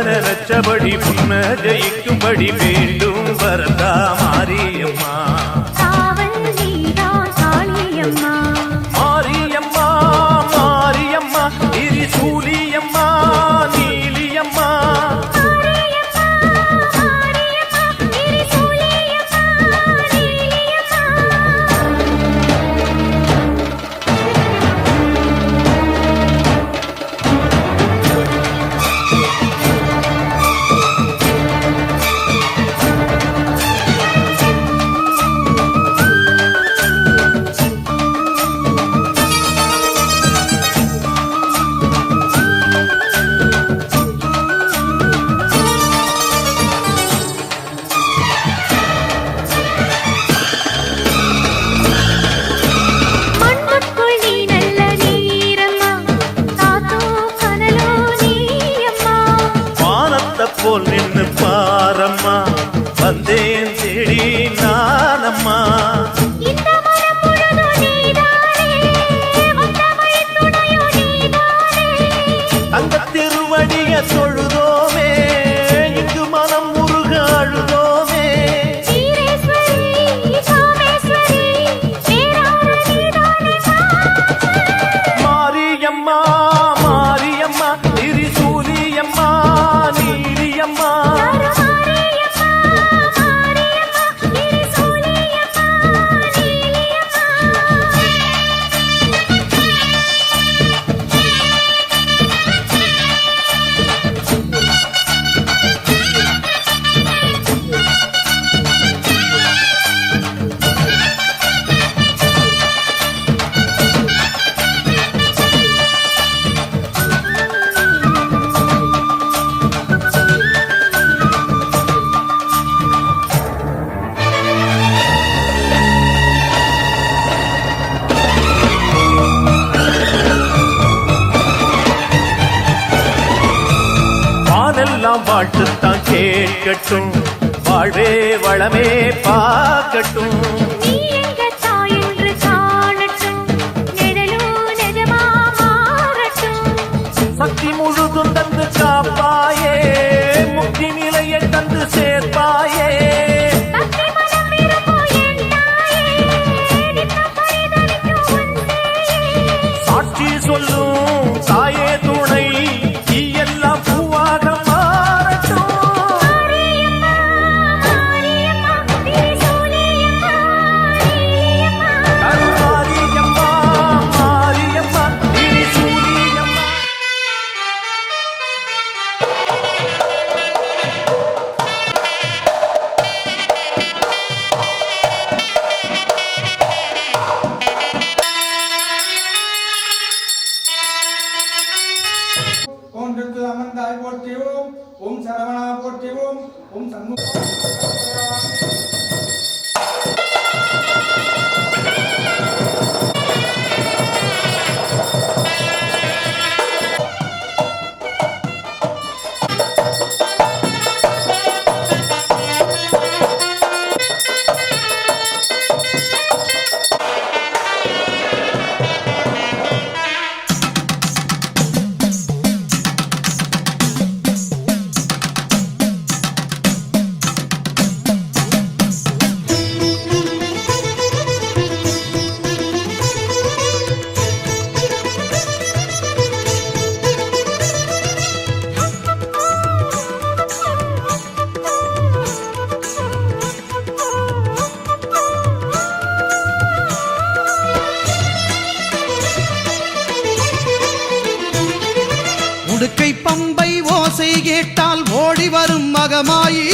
நினைச்சபடி முன்ன ஜெயிக்கும்படி வேண்டும் வரதா மாரியம்மா. மாரியம்மா மாரியம்மா திரிசூலியம்மா நீலியம்மா. போல் நின்று பாரம்மா வந்தேன் தேடி நானம்மா. அந்த திருவடிய தொழுதோமே இங்கு மனம் முருக அழுதோமே. மாரியம்மா மாரியம்மா திரிசூலியம்மா நீலியம்மா. எல்லாம் வாழ்த்துத்தான் கேட்கட்டும் வாழ்வே வளமே பார்க்கட்டும். சக்தி முழுதும் தந்து காப்பாயே முக்தி நிலையை தந்து சேர்ப்பாயே. சாட்சி சொல்லும் தாயே துணை எல்லாம் பூவாக அமர்ந்தாய் போற்றிவோம். ஓம் சரவணா போற்றிவோம். ஓம் சண்முக உடுக்கை பம்பை ஓசை கேட்டால் ஓடி வரும் மகமாயி.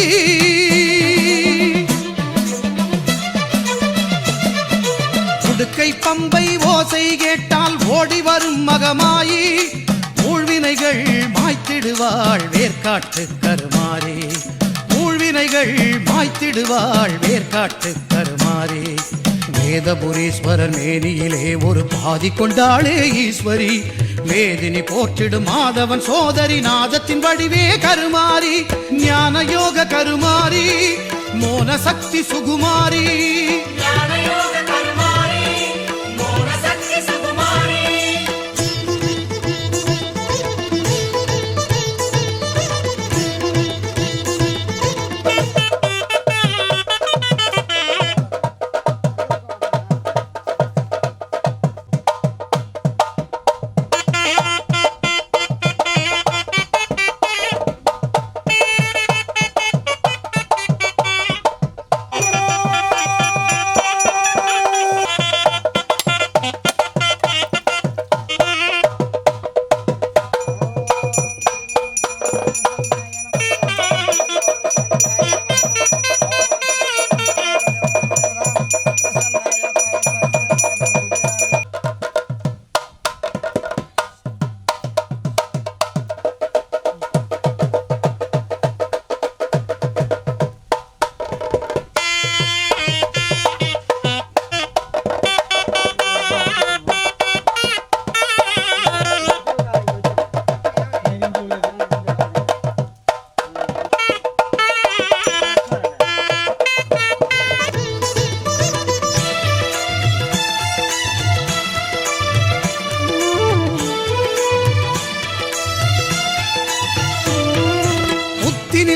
உடுக்கை பம்பை ஓசை கேட்டால் ஓடி வரும் மகமாயி. ஊழ்வினைகள் மாய்த்திடுவாள் வேர்க்காட்டு கருமாறி. ஊழ்வினைகள் மாய்த்திடுவாள் வேர்க்காட்டு கருமாறி. வேதபுரீஸ்வரர் மேனியிலே ஒரு பாதி கொண்டாளே ஈஸ்வரி. வேதினி போற்றிடும் மாதவன் சோதரி நாதத்தின் வடிவே கருமாரி. ஞான யோக கருமாரி மோன சக்தி சுகுமாரி.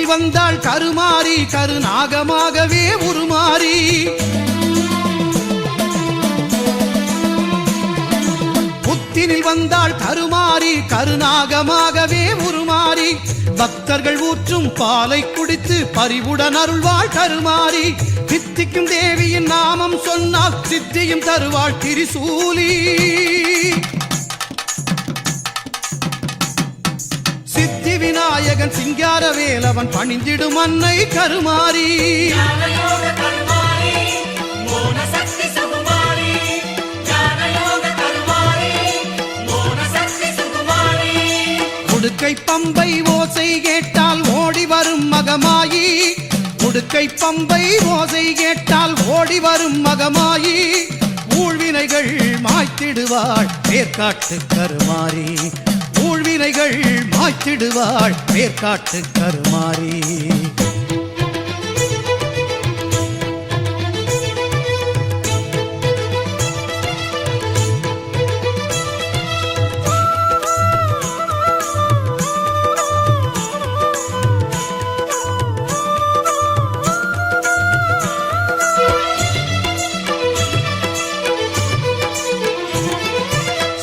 புத்தினில் வந்தாள் கருமாறி கருநாகமாகவே உருமாறி புத்தினில் வந்தாள் கருமாறி கருநாகமாகவே உருமாறி பக்தர்கள் ஊற்றும் பாலை குடித்து பரிவுடன் அருள்வாள் கருமாறி சித்திக்கும் தேவியின் நாமம் சொன்னால் சித்தியும் தருவாள் திரிசூலி சித்தி விநாயகன் சிங்கார வேலவன் பணிந்திடும் அன்னை கருமாறி உடுக்கை பம்பை ஓசை கேட்டால் ஓடி வரும் மகமாயி உடுக்கை பம்பை ஓசை கேட்டால் ஓடி வரும் மகமாயி ஊழ்வினைகள் மாய்த்திடுவாள் வேர்க்காட்டு கருமாறி ஊழ்வினைகள் மாய்த்திடுவாள் வேர்க்காட்டு கருமாறி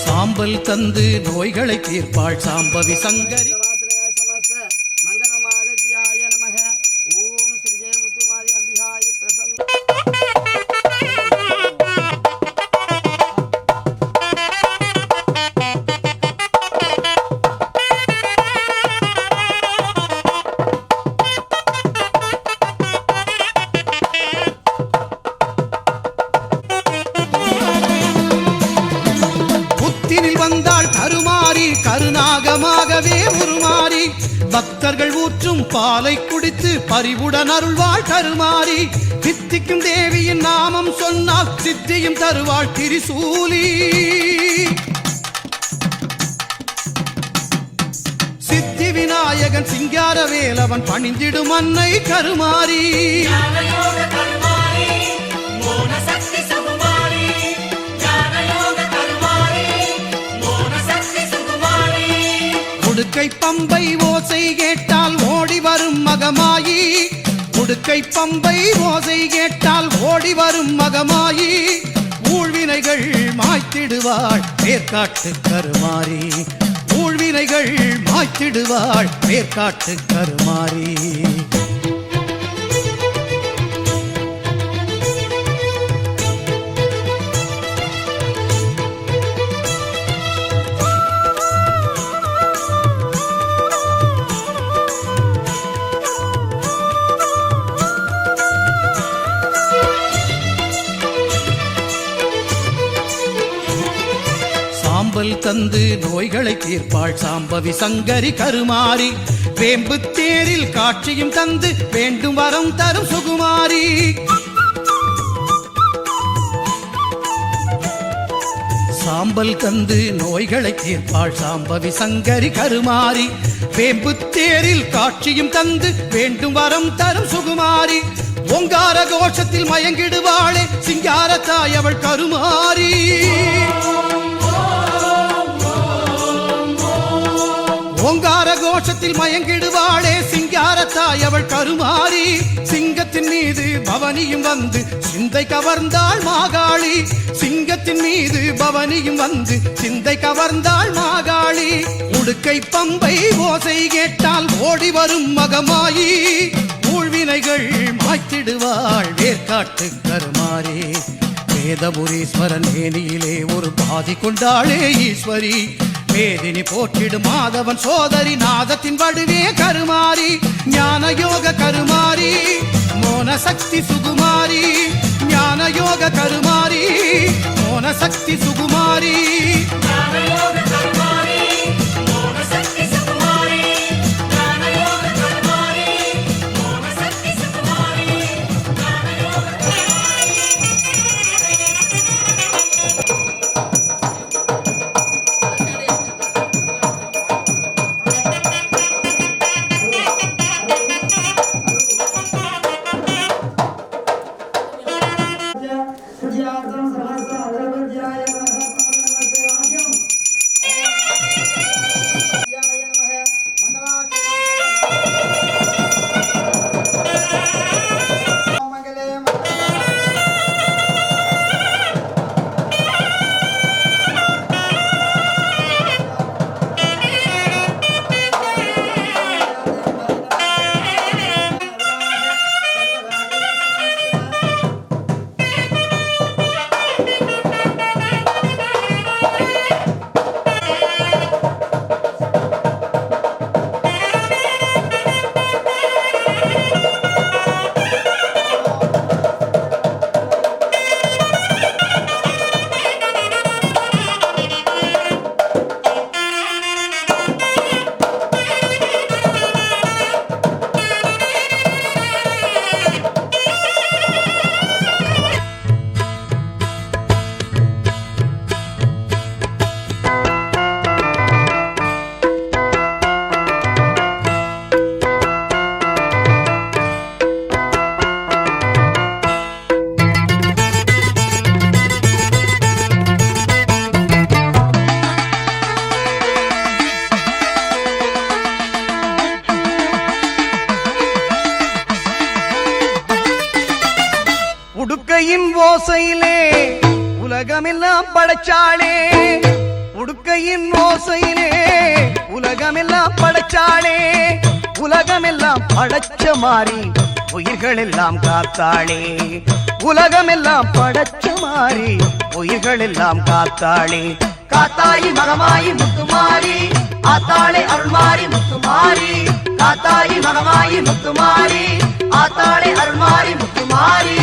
சாம்பல் தந்து நோய்களை தீர்ப்பாள் சாம்பவி சங்கரி மங்களமாகத்யாய நமக ஓம் ஸ்ரீ ஜெயமுத்துமாரி அம்பிகாய பிரசன்ன வந்தாள் கருமாறி கருநாகமாகவே உருமாறி பக்தர்கள் ஊற்றும் பாலை குடித்து பரிவுடன் அருள்வாள் கருமாறி சித்திக்கும் தேவியின் நாமம் சொன்னால் சித்தியும் தருவாள் திரிசூலி சித்தி விநாயகன் சிங்கார வேலவன் பணிந்திடும் அன்னை கருமாறி உடுக்கை பம்பை ஓசை கேட்டால் ஓடி வரும் மகமாயி உடுக்கை பம்பை ஓசை கேட்டால் ஓடி வரும் மகமாயி ஊழ்வினைகள் மாய்த்திடுவாள் வேர்க்காட்டு கருமாறி ஊழ்வினைகள் மாய்த்திடுவாள் வேர்க்காட்டு கருமாறி சாம்பல் தந்து நோய்களை தீர்ப்பாள் சாம்பவி சங்கரி கருமாறி வேம்பு தேரில் காட்சியும் தந்து வேண்டும் வரம் தரும் சுகுமாரி சாம்பல் தந்து நோய்களை தீர்ப்பாள் சாம்பவி சங்கரி கருமாரி வேம்பு தேரில் காட்சியும் தந்து வேண்டும் வரம் தரும் சுகுமாரி ஓங்கார கோஷத்தில் மயங்கிடுவாளே சிங்கார தாய் அவள் கருமாரி ஓங்கார கோஷத்தில் மயங்கிடுவாளே சிங்கார தாய் அவள் கருமாரி சிங்கத்தின் மீது பவனியும் வந்து சிந்தை கவர்ந்தாள் மாகாளி சிங்கத்தின் மீது பவனியும் வந்து சிந்தை கவர்ந்தாள் மாகாளி உடுக்கை பம்பை ஓசை கேட்டால் ஓடி வரும் மகமாயி ஊழ்வினைகள் மாய்த்திடுவாள் வேர்க்காட்டு கருமாரி வேதபுரீஸ்வரன் மேனியிலே ஒரு பாதி கொண்டாளே ஈஸ்வரி வேதினி போற்றிடும் மாதவன் சோதரி நாதத்தின் வடுவே கருமாரி ஞான யோக கருமாரி மோன சக்தி சுகுமாரி ஞான யோக கருமாரி மோன சக்தி Sukumari Sujata Sahasra Agravadhyaya Namaha Paramahanse Rajam ஓசையிலே உலகமெல்லாம் படைச்சாளே, உடுக்கையின் ஓசையிலே உலகமெல்லாம் படைச்சாளே, உலகமெல்லாம் படைச்ச மாறி உயிர்கள் எல்லாம் காத்தாளே, உலகமெல்லாம் படைச்ச மாறி உயிர்கள் எல்லாம் காத்தாளே. காத்தாயி மகமாயி முத்துமாரி ஆத்தாளே அருள்மாரி முத்துமாரி, காத்தாயி மகமாயி முத்துமாரி ஆத்தாளே அருள்மாரி முத்துமாரி.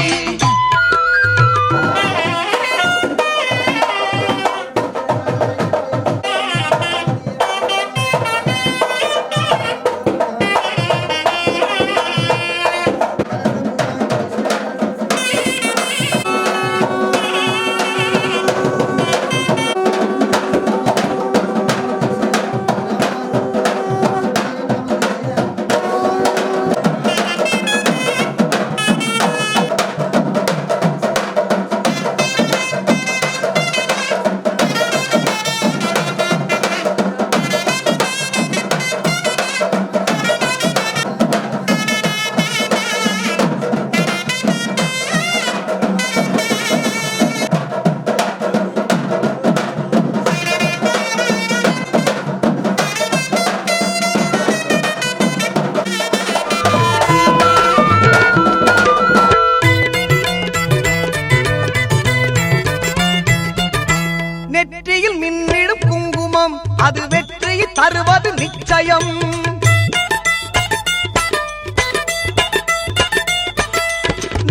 நெற்றியில் மின்னிடும் குங்குமம் அது வெற்றியை தருவது நிச்சயம்.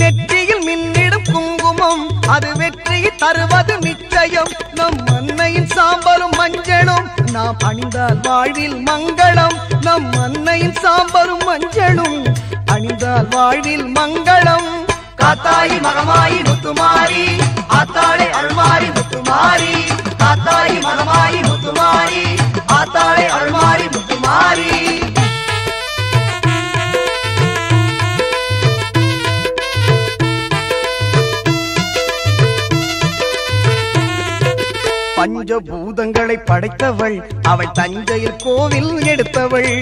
நெற்றியில் மின்னிடும் குங்குமம் அது வெற்றியை தருவது நிச்சயம். நம் அன்னையின் சாம்பலும் மஞ்சளும் நாம் அணிந்தால் வாழ்வில் மங்களம். நம் அன்னையின் சாம்பலும் மஞ்சளும் அணிந்தால் வாழ்வில் மங்களம். காத்தாயி மகமாயி முத்துமாரி ஆத்தாளே அருள்மாரி முத்துமாரி, காத்தாயி மகமாயி முத்துமாரி ஆத்தாளே அருள்மாரி முத்துமாரி. பஞ்சபூதங்களை படைத்தவள் அவள் தஞ்சையில் கோவில் எடுத்தவள்.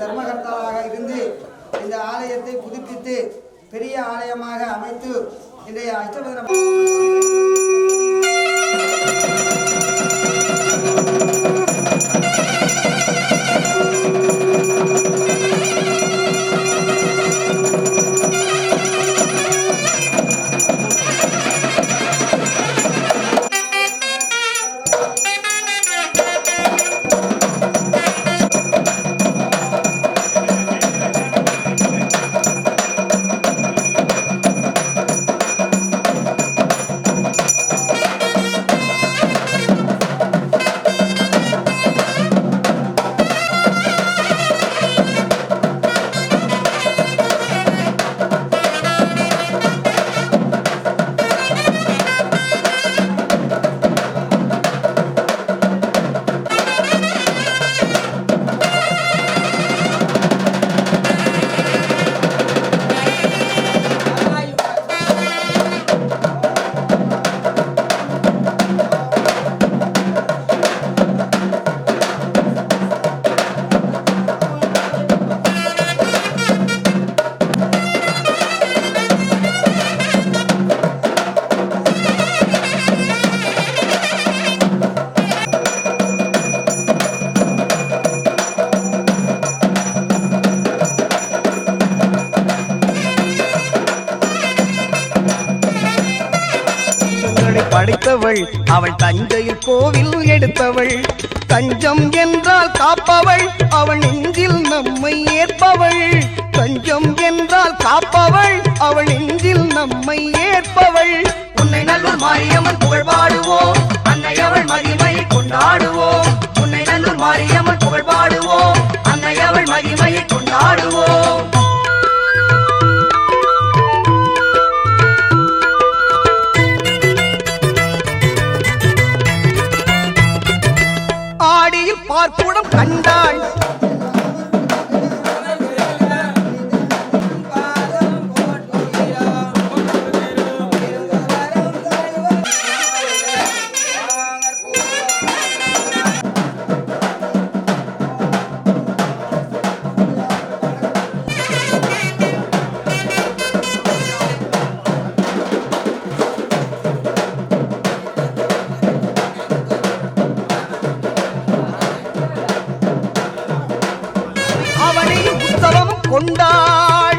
தர்மகர்த்தாவாக இருந்து இந்த ஆலயத்தை புதுப்பித்து பெரிய ஆலயமாக அமைத்து இன்றைய அஷ்டபதிரம் படைத்தவள் அவள் தஞ்சையில் கோவில் எடுத்தவள். தஞ்சம் என்றால் காப்பவள் அவள் நெஞ்சில் நம்மை ஏற்பவள். தஞ்சம் என்றால் காப்பவள் அவள் நெஞ்சில் நம்மை ஏற்பவள். உன்னை நல்லூர் மாரியம்மன் புகழ் பாடுவோம், அன்னை அவள் மகிமையை கொண்டாடுவோம். உன்னை நல்லூர் மாரியம்மன் புகழ் பாடுவோம், அன்னை அவள் மகிமையை கொண்டாடுவோம். கண்டாள் கொண்டாள்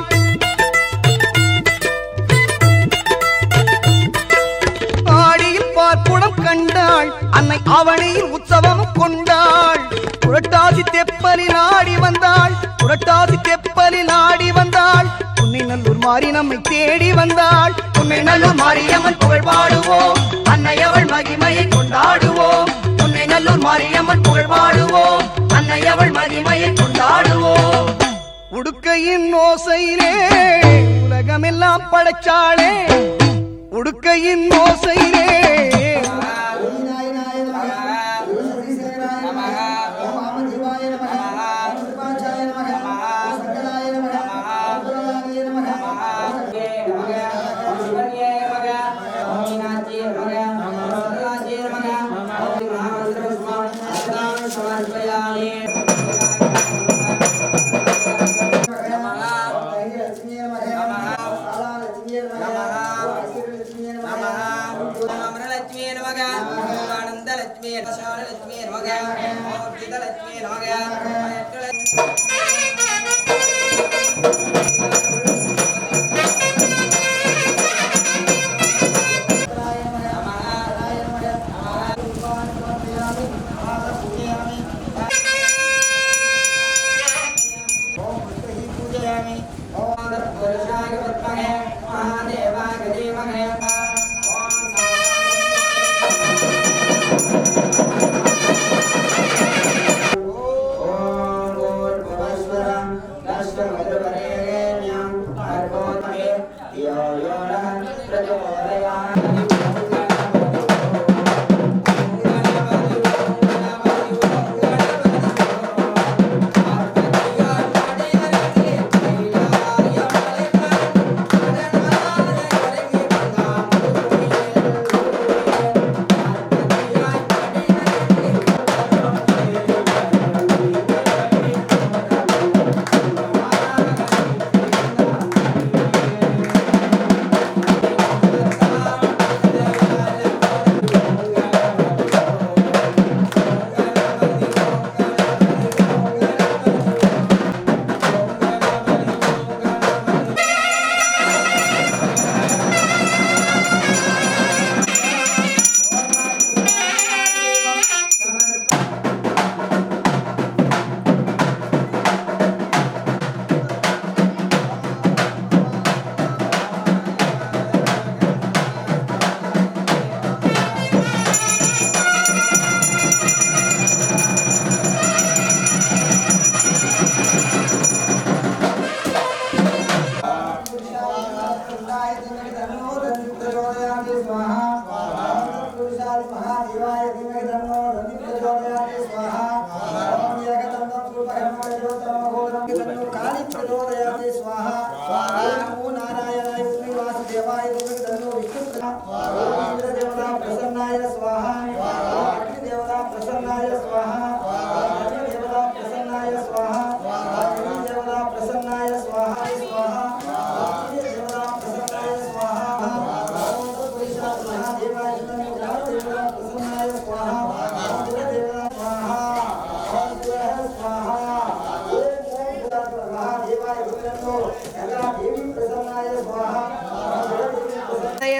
ஆடியில் பார்க்குடம் கண்டாள் அன்னை அவனியில் உற்சவம் கொண்டாள் புரட்டாசி தெப்பலில் ஆடி வந்தாள் புரட்டாசி தெப்பலில் ஆடி வந்தாள் உன்னை நல்லூர் மாறி நம்மை தேடி வந்தாள் உன்னை நல்லூர் மாரியம்மன் புகழ் பாடுவோம் அன்னை அவள் மகிமையை கொண்டாடுவோம் உன்னை நல்லூர் மாரியம்மன் புகழ் பாடுவோம் அன்னை அவள் மகிமையை கொண்டாடுவோம் உடுக்கையின் ஓசையிலே உலகமெல்லாம் படைச்சாளே உடுக்கையின் ஓசையிலே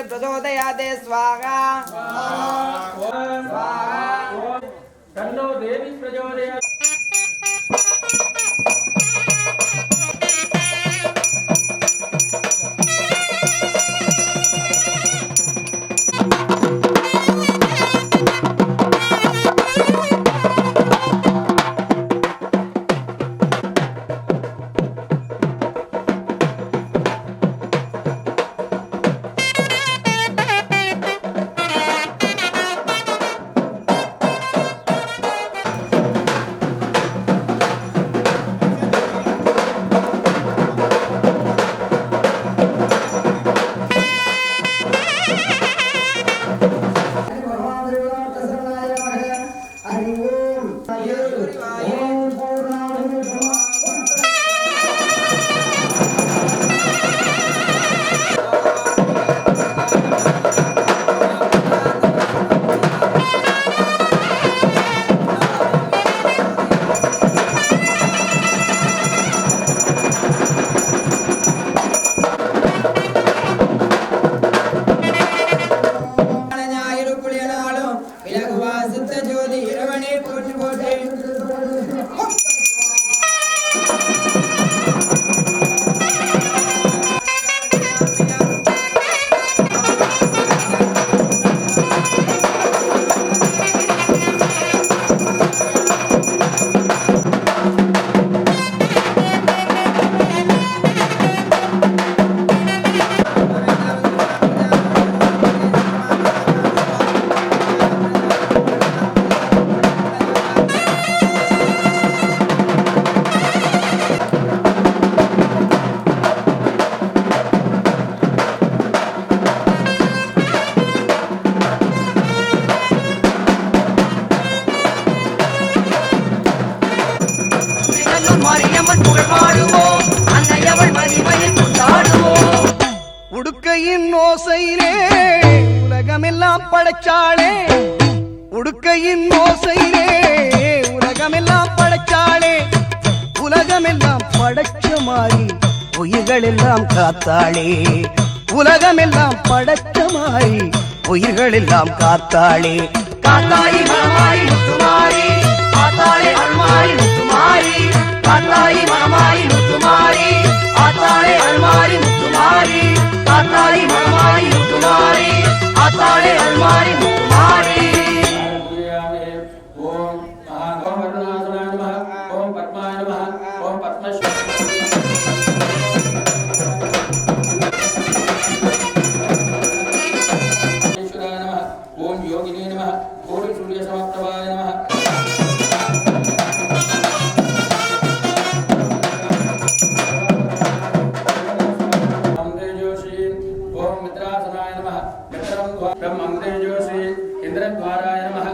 प्रचोदयाते स्वाहा तन्नो देवी प्रचोदयात् ஓசையிலே உலகமெல்லாம் படைச்சாளே, உடுக்கையின் ஓசையிலே உலகமெல்லாம் படைச்சாளே, உலகமெல்லாம் படைச்ச மாறி உயிர்களெல்லாம் காத்தாளே, உலகமெல்லாம் படைச்ச மாறி உயிர்களெல்லாம் காத்தாளே. காத்தாயி மனமாயி முத்துமாரி, காத்தாளே அல்மாரி முத்துமாரி, காத்தாயி மனமாயி முத்துமாரி, காத்தாளே அல்மாரி முத்துமாரி, காத்தாயி மனமாயி முத்துமாரி, காத்தாளே அல்மாரி முத்துமாரி. ஓம் மகாகோமருணாசனாய நமः, ஓம் பத்மாய நமः, ஓம் பத்மஸ்ரீ ஓம் யோகினே நமः, கோடி சூரிய சமப்ரபாய நமः. ஓம் மித்ராசனாய நமः, மித்ரம் பிரம்மம் தேஜோசி இந்திரத்வாராய நமः.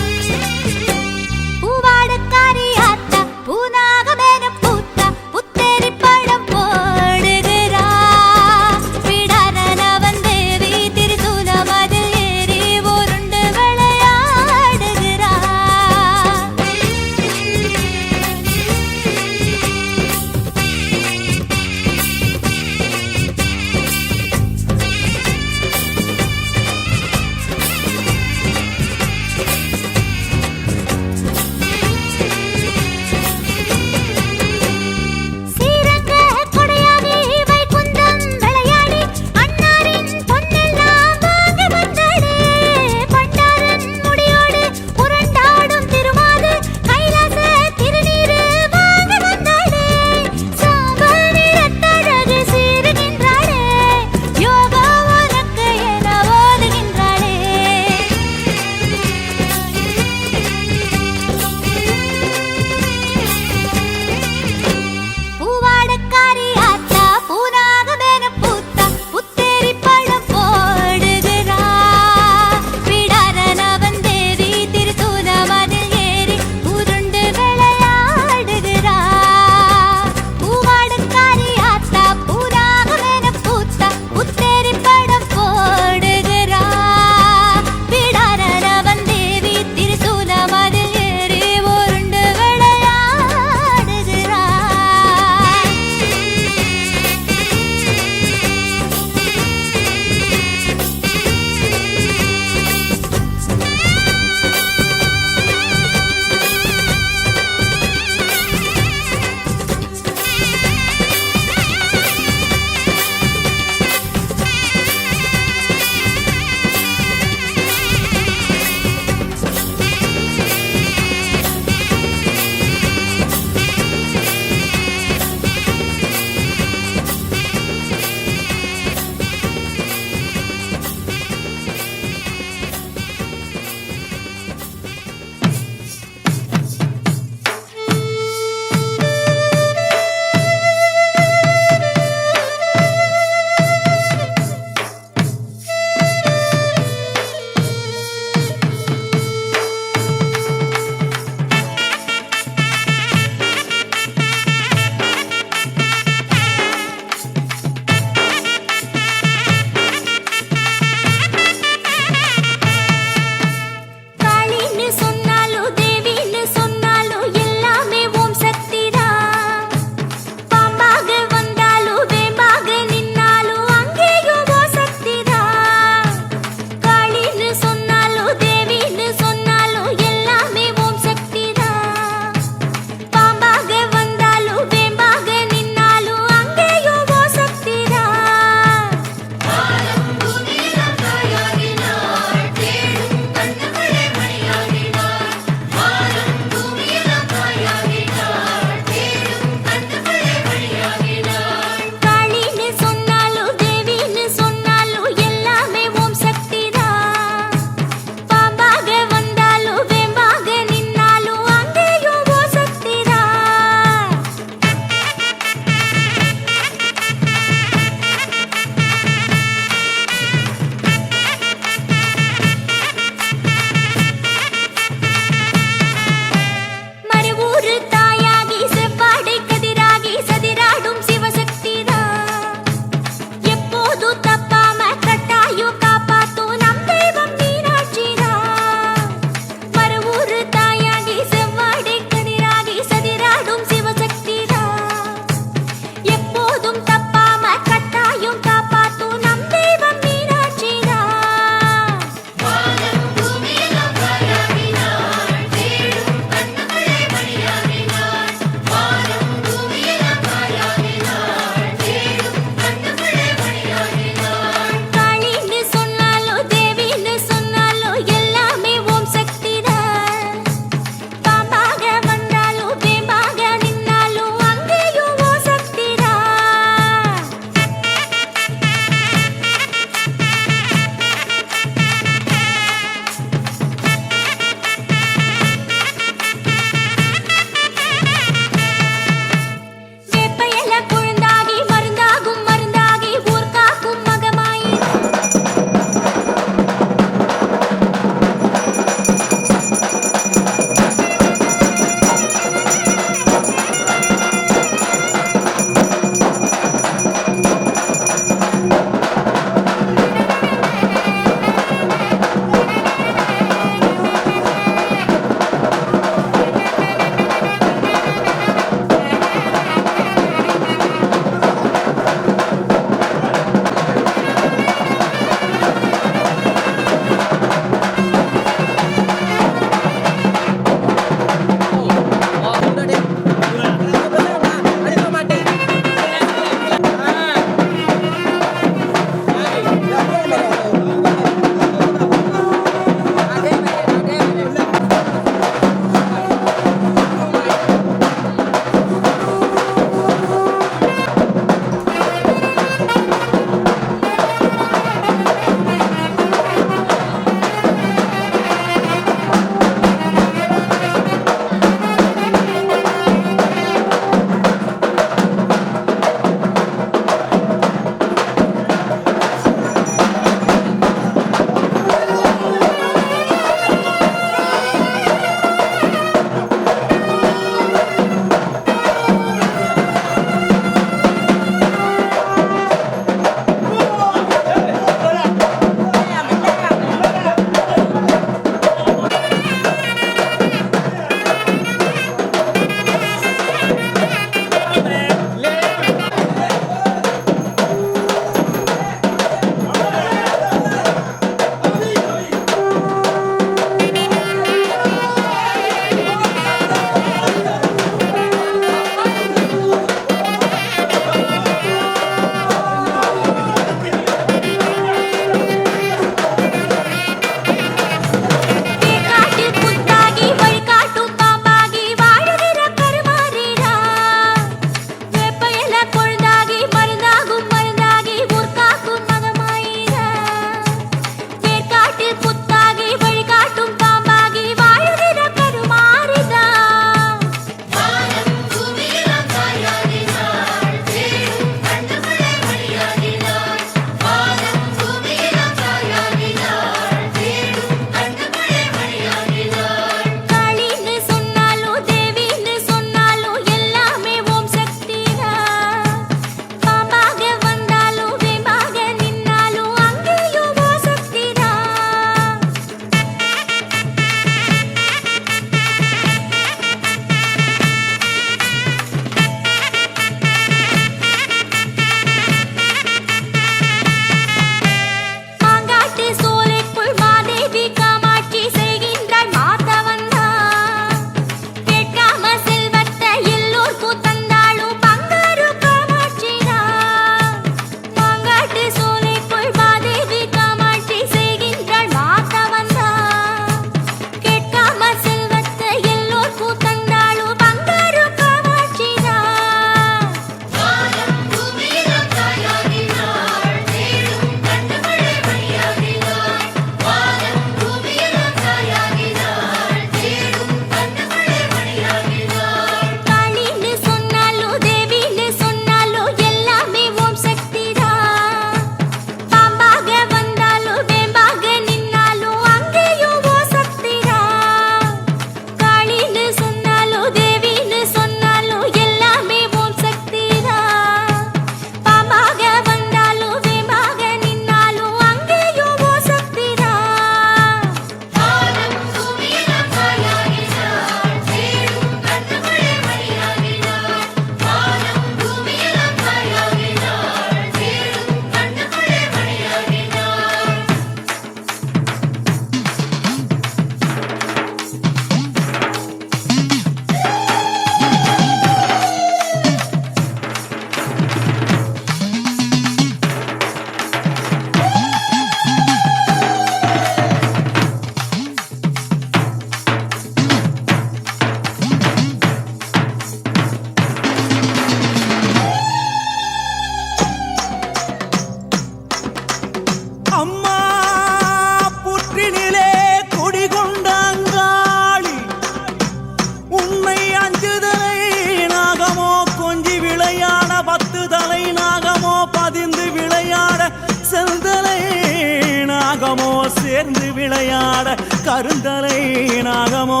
ஆட கருந்தலை நாகமோ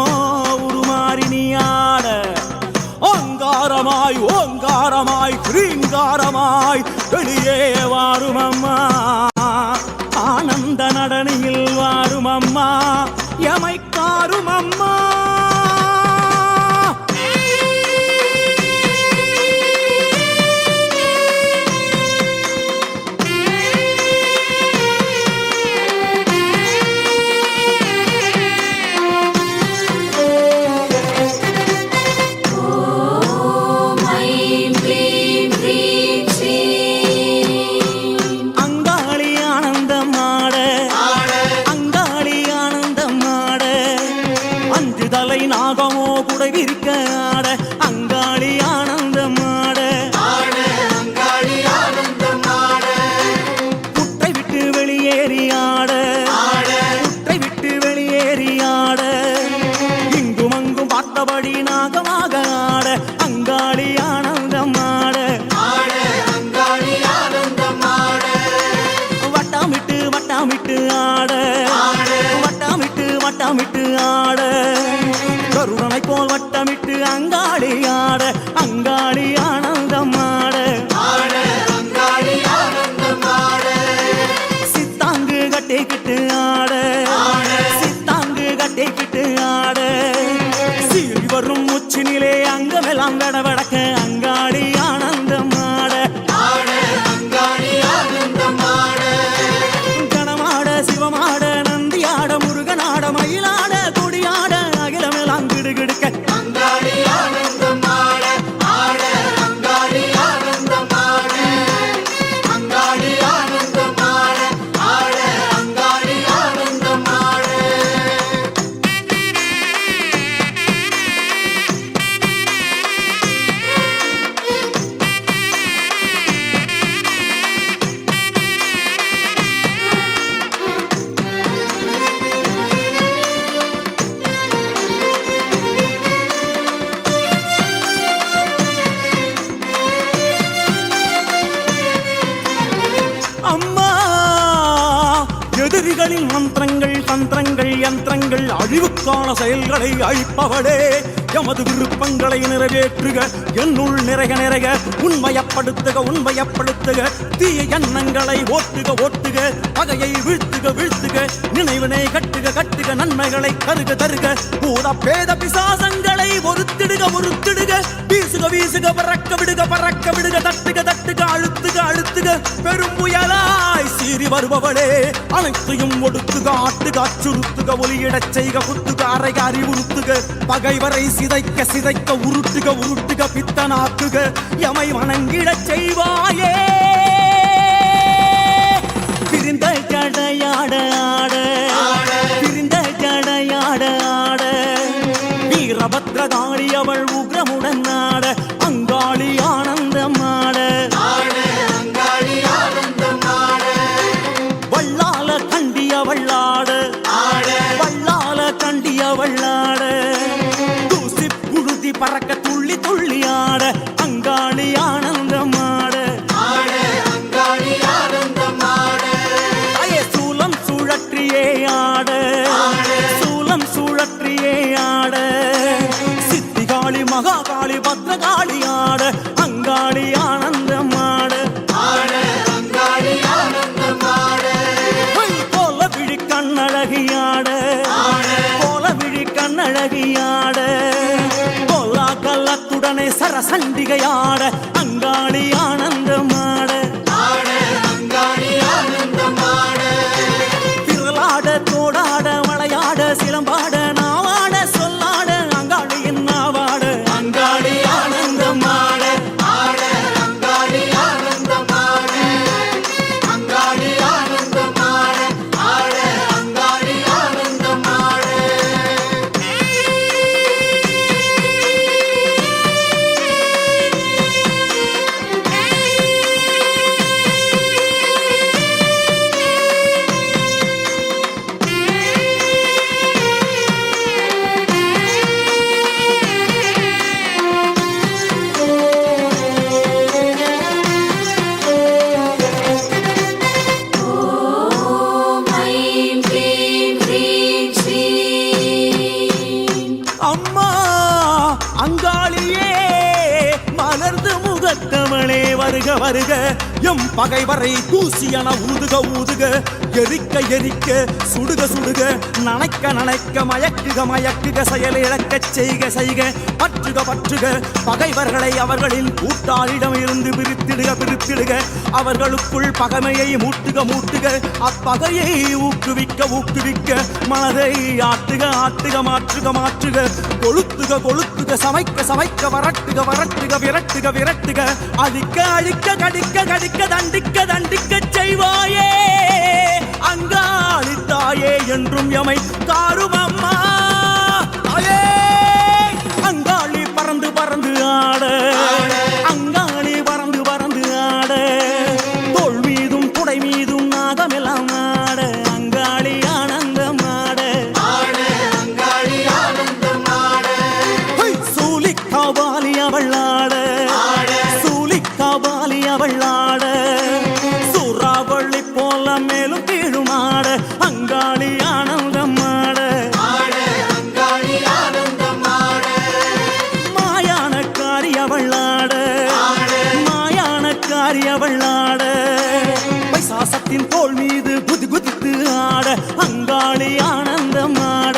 உருமாறி நீ ஆட ஓங்காரமாய் ஓங்காரமாய் ரீங்காரமாய் வெளியே வாரும் அம்மா ஆனந்த நடனியில் வாரும் அம்மா எமைக்காரும் அம்மா நாகமோ குடை விரிக்க ஆட அங்காளி ஆனந்தம் ஆட குட்டை விட்டு வெளியேறி ஆட குட்டை விட்டு வெளியேறி ஆட இங்கும் அங்கும் பார்த்தபடி நாகமாக ஆட அங்காளி ஆனந்தம் ஆட வட்டமிட்டு வட்டமிட்டு ஆட வட்டமிட்டு வட்டமிட்டு ஆட கருணனை போல் வட்டமிட்டு அங்காளி ஆட அங்காளி ஆனந்தம் ஆட சித்தாங்கு கட்டிக்கிட்டு ஆட சித்தாங்கு கட்டிக்கிட்டு ஆட சீறி வரும் உச்சினிலே அங்கமெல்லாம் வெடவெடக்க அங்காளி ஆனந்தம் ஆட கணமாட சிவமாட நந்தியாட முருகனாட மயிலாட கொடியாட அகிலமெல்லாம் கிடுகிடுக்க அம்மா எதிரிகளின் மந்திரங்கள் தந்திரங்கள் யந்திரங்கள் அழிவுக்கான செயல்களை அழிப்பவளே எமது விருப்பங்களை நிறைவேற்றுக என்னுள் நிறைக நிறைக உண்மையப்படுத்துக உண்மையப்படுத்துக தீய எண்ணங்களை ஓட்டுக ஓட்டுக பகையை வீழ்த்துக வீழ்த்துக நினைவினை கட்டுக கட்டுக நன்மைகளை தருக தருக பூத பேத பிசாசங்களை ஒருத்திடுக ஒருத்திடுக வீசுக வீசுக பறக்க விடுக பறக்க விடுக தட்டுக தட்டுக அழுத்துக அழுத்துக பெரும் புயலாய் சீறி வருபவளே அனைத்தையும் ஒடுத்துக ஆட்டுக அச்சுறுத்துக ஒலியிடச் செய்க குத்துக அறைக அறிவுறுத்துக பகைவரை சிதைக்க சிதைக்க உருட்டுக உருட்டுக பித்தனாக்குக எமை வணங்கிடச் செய்வாயே பிரிந்த ஜடையாட ஆட பிரிந்த ஜடையாட ஆட வீரபத்ரகாளி அவள் உக்ரமுடன் ஆட அங்காளி ஆனந்தம் ஆட வள்ளால கண்டிய வள்ளாட வள்ளால கண்டிய வள்ளாட தூசி புழுதி பறக்க துள்ளி துள்ளி ஆட அங்காளி ஆனந்தம் ஆட சூலம் சுழற்றியே ஆட சூலம் சுழற்றியே ஆட சித்திகாளி வருக எம் பகைவரை தூசியன ஊதுக ஊதுக எரிக்க எரிக்க சுடுக சுடுக நனைக்க நனைக்க மயக்குக மயக்குக செயல் இழக்கச் செய்க செய்க பற்றுக பற்றுக பகைவர்களை அவர்களின் கூட்டாளிடம் இருந்து பிரித்திடுக பிரித்திடுக அவர்களுக்குள் பகைமையை மூட்டுக மூட்டுக அப்பகையை ஊக்குவிக்க ஊக்குவிக்க மனதை ஆட்டுக ஆட்டுக மாற்றுக மாற்றுக கொளுத்துக கொளுத்துக சமைக்க சமைக்க வரட்டுக வரட்டுக விரட்டுக விரட்டுக அழிக்க அழிக்க கடிக்க கடிக்க தண்டிக்க தண்டிக்க செய்வாயே அங்காளி தாயே என்றும் எமை தாரும் அம்மா தாயே அங்காளி பறந்து பறந்து ஆட அங்காளி பறந்து பறந்து ஆட தோள் மீதும் குடை மீதும் நாகமெல்லாம் ஆட அங்காளி ஆனந்தம் ஆட சூலிக்காபாலி அவள் ஆட சூலிக்காபாலி அவள் ஆட சூறாவளி போல மேலும் கீழும் ஆட அங்காளி ஆனந்தம் ஆட மாயானக்காரி அவள் ஆட மாயானக்காரி அவள் ஆட பைசாசத்தின் தோள் மீது குதி குதித்து ஆட அங்காளி ஆனந்தம் ஆட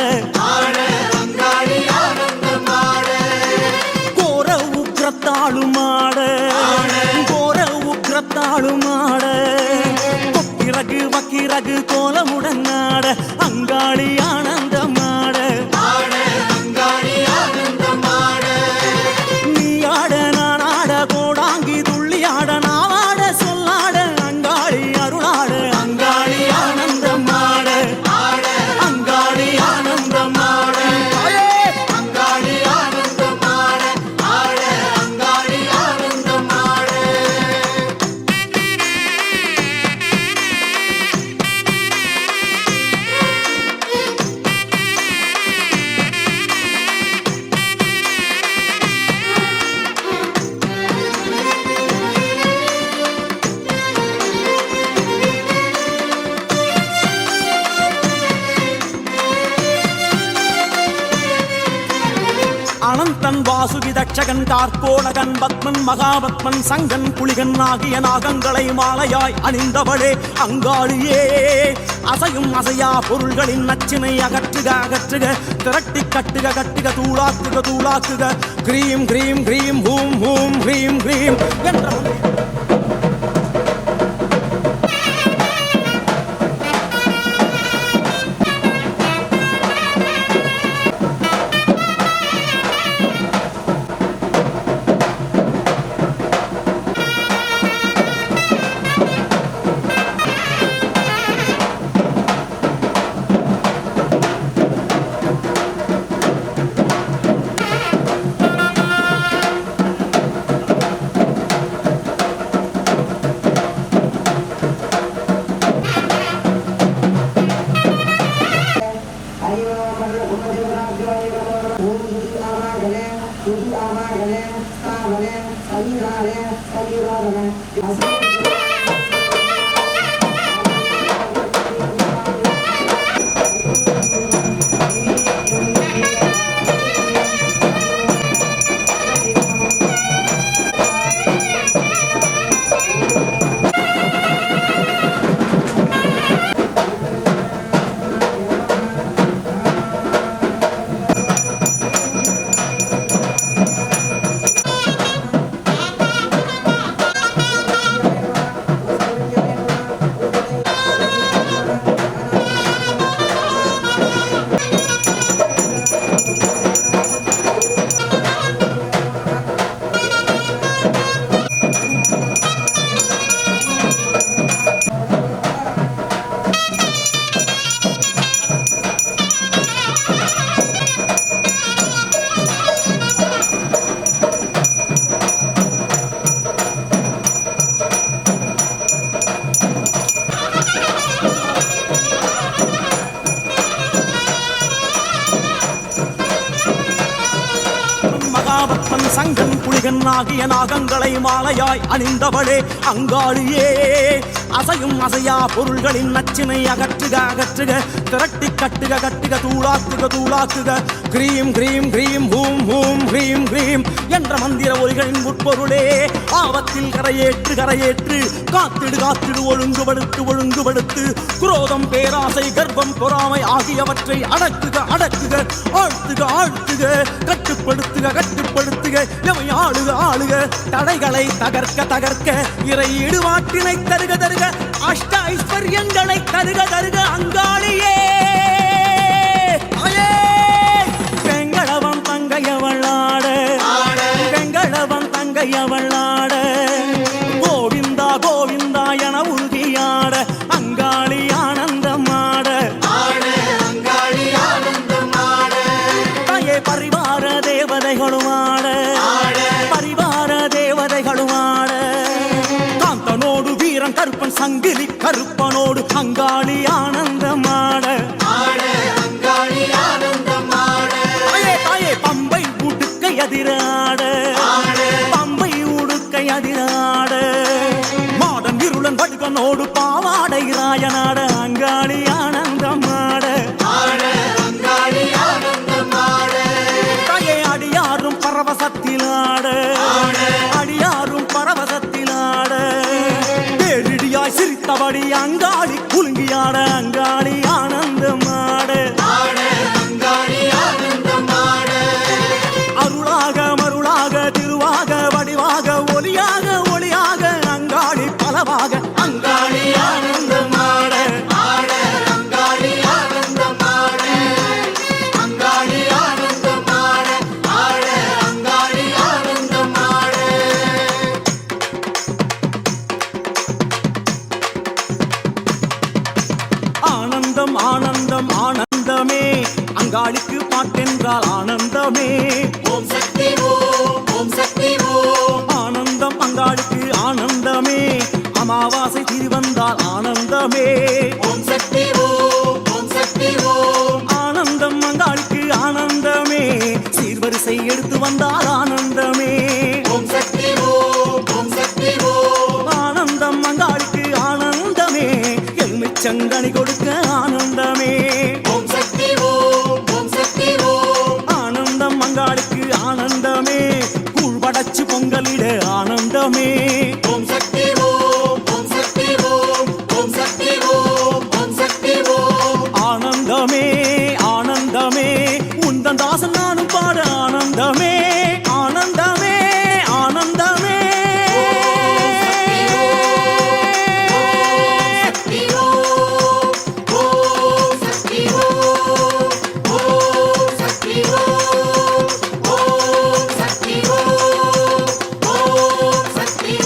கோர உக்ரத்தாளும் ஆட கோர உக்ரத்தாளும் ஆட கொக்கிரகு வக்கிரகு கோலமுடன் ஆட அங்காளி ஆனந்தம் ஆட நீ ஆட நான் ஆட கோடாங்கி துள்ளி ஆட நான் ஆட சொல்லாட அங்காளி அருளாட அங்காளி ஆனந்தம் ஆட அங்காளி ஆனந்தம் ஆட அங்காளி ஆனந்தம் ஆட அங்காளி ஆனந்தம் ஆட அனந்தன் வாசுகி தட்சகன் கார்கோடகன் பத்மன் மகாபத்மன் சங்கன் புலிகன் ஆகிய நாகங்களை மாலையாய் அணிந்தவளே அங்காளியே அசையும் அசையா பொருள்களின் நச்சினை அகற்றுக அகற்றுக திரட்டி கட்டுக கட்டுக தூளாக்குக தூளாக்குக கிரீம் கிரீம் கிரீம் ஹூம் ஹூம் ஹ்ரீம் ஹ்ரீம் என்ற சங்கன் புலி முருகனாகிய நாகங்களை மாலையாய் அணிந்தவளே அங்காளியே அசையும் அசையா பொருள்களின் நச்சினை அகற்றுக அகற்றுக திரட்டி கட்டுக கட்டுக தூளாக்குக தூளாக்குக கிரீம் கிரீம் கிரீம் ஹூம் ஹூம் ஹ்ரீம் ஹ்ரீம் என்ற மந்திர ஒலிகளின் உட்பொருளே ஆபத்தில் கரையேற்று கரையேற்று காத்திடு காத்திடு ஒழுங்குபடுத்து ஒழுங்குபடுத்து குரோதம் பேராசை கர்ப்பம் பொறாமை ஆகியவற்றை அடக்குக அடக்குக ஆழ்த்துக ஆழ்த்துக கட்டுப்படுத்துக கட்டுப்படுத்துக எவை ஆளுக ஆளுக தடைகளை தகர்க்க தகர்க்க இறை ஈடுபாட்டினை தருக தருக அஷ்ட ஐஸ்வர்யங்களை தருக தருக அங்காளியே வெங்களவன் தங்கையவளாட வெங்களவன் தங்கையவளாட கோவிந்தா கோவிந்தா என உறுதியாட அங்காளி ஆனந்தமாட தாயே பரிவார தேவதைகளும் ஆட பரிவார தேவதைகளும் ஆட காந்தனோடு வீரன் கருப்பன் சங்கிலி கருப்பனோடு அங்காளி ஆனந்தமாட தாயே தாயே பம்பை உடுக்கை அதிராட பம்பை உடுக்கை அதிராட மாடன் இருளன் வடுகனோடு பாவாடை ராயனாட அங்காளி ஆனந்தமாட தாயே அடியாரும் பரவசத்திலாட அடியாரும் பரவசத்திலாட பேரிடியாய் சிரித்தபடி அங்காளி குலுங்கியாட அங்காளி ஆனந்தமாட அருளாக மருளாக திருவாக வடிவாக ஒளியாக ஒளியாக அங்காளி பலவாக அங்காளி ஆனந்தமாட ஆனந்தம் ஆனந்தம் ஆனந்தமே அங்காளிக்கு பாட்டென்றால் ஆனந்தமே ஓம் சக்தி ஓம் சக்தி ஓம் ஆனந்தம் அங்காளுக்கு ஆனந்தமே அமாவாசை திருவந்தால் ஆனந்தமே ஓம் சக்தி ஓம் சக்தி ஓம் ஆனந்தம் அங்காளுக்கு ஆனந்தமே சீர்வரிசை எடுத்து வந்தால் ஆனந்தமே ஓம் சக்தி ஓம் சக்தி ஓம் ஆனந்தம் அங்காளுக்கு ஆனந்தமே எலுமிச்சங்கனி கொடுக்க ஆனந்தமே ஓம் சக்தி ஓம் சக்தி ஓம் ஆனந்தம் அங்காளுக்கு ஆனந்தமே கூழ் படைச்சு பொங்கலிட ஆனந்தமே ஓம் சக்தி ஓம் சக்தி ஓம் சக்தி ஓம் சக்தி ஓம் ஆனந்தமே ஆனந்தமே உந்தன் தாசன் நானும் பாட ஆனந்தமே ஆனந்தமே ஆனந்தமே சக்தி ஓம் சக்தி ஓம் சக்தி ஓம் சக்தி ஓம் சக்தி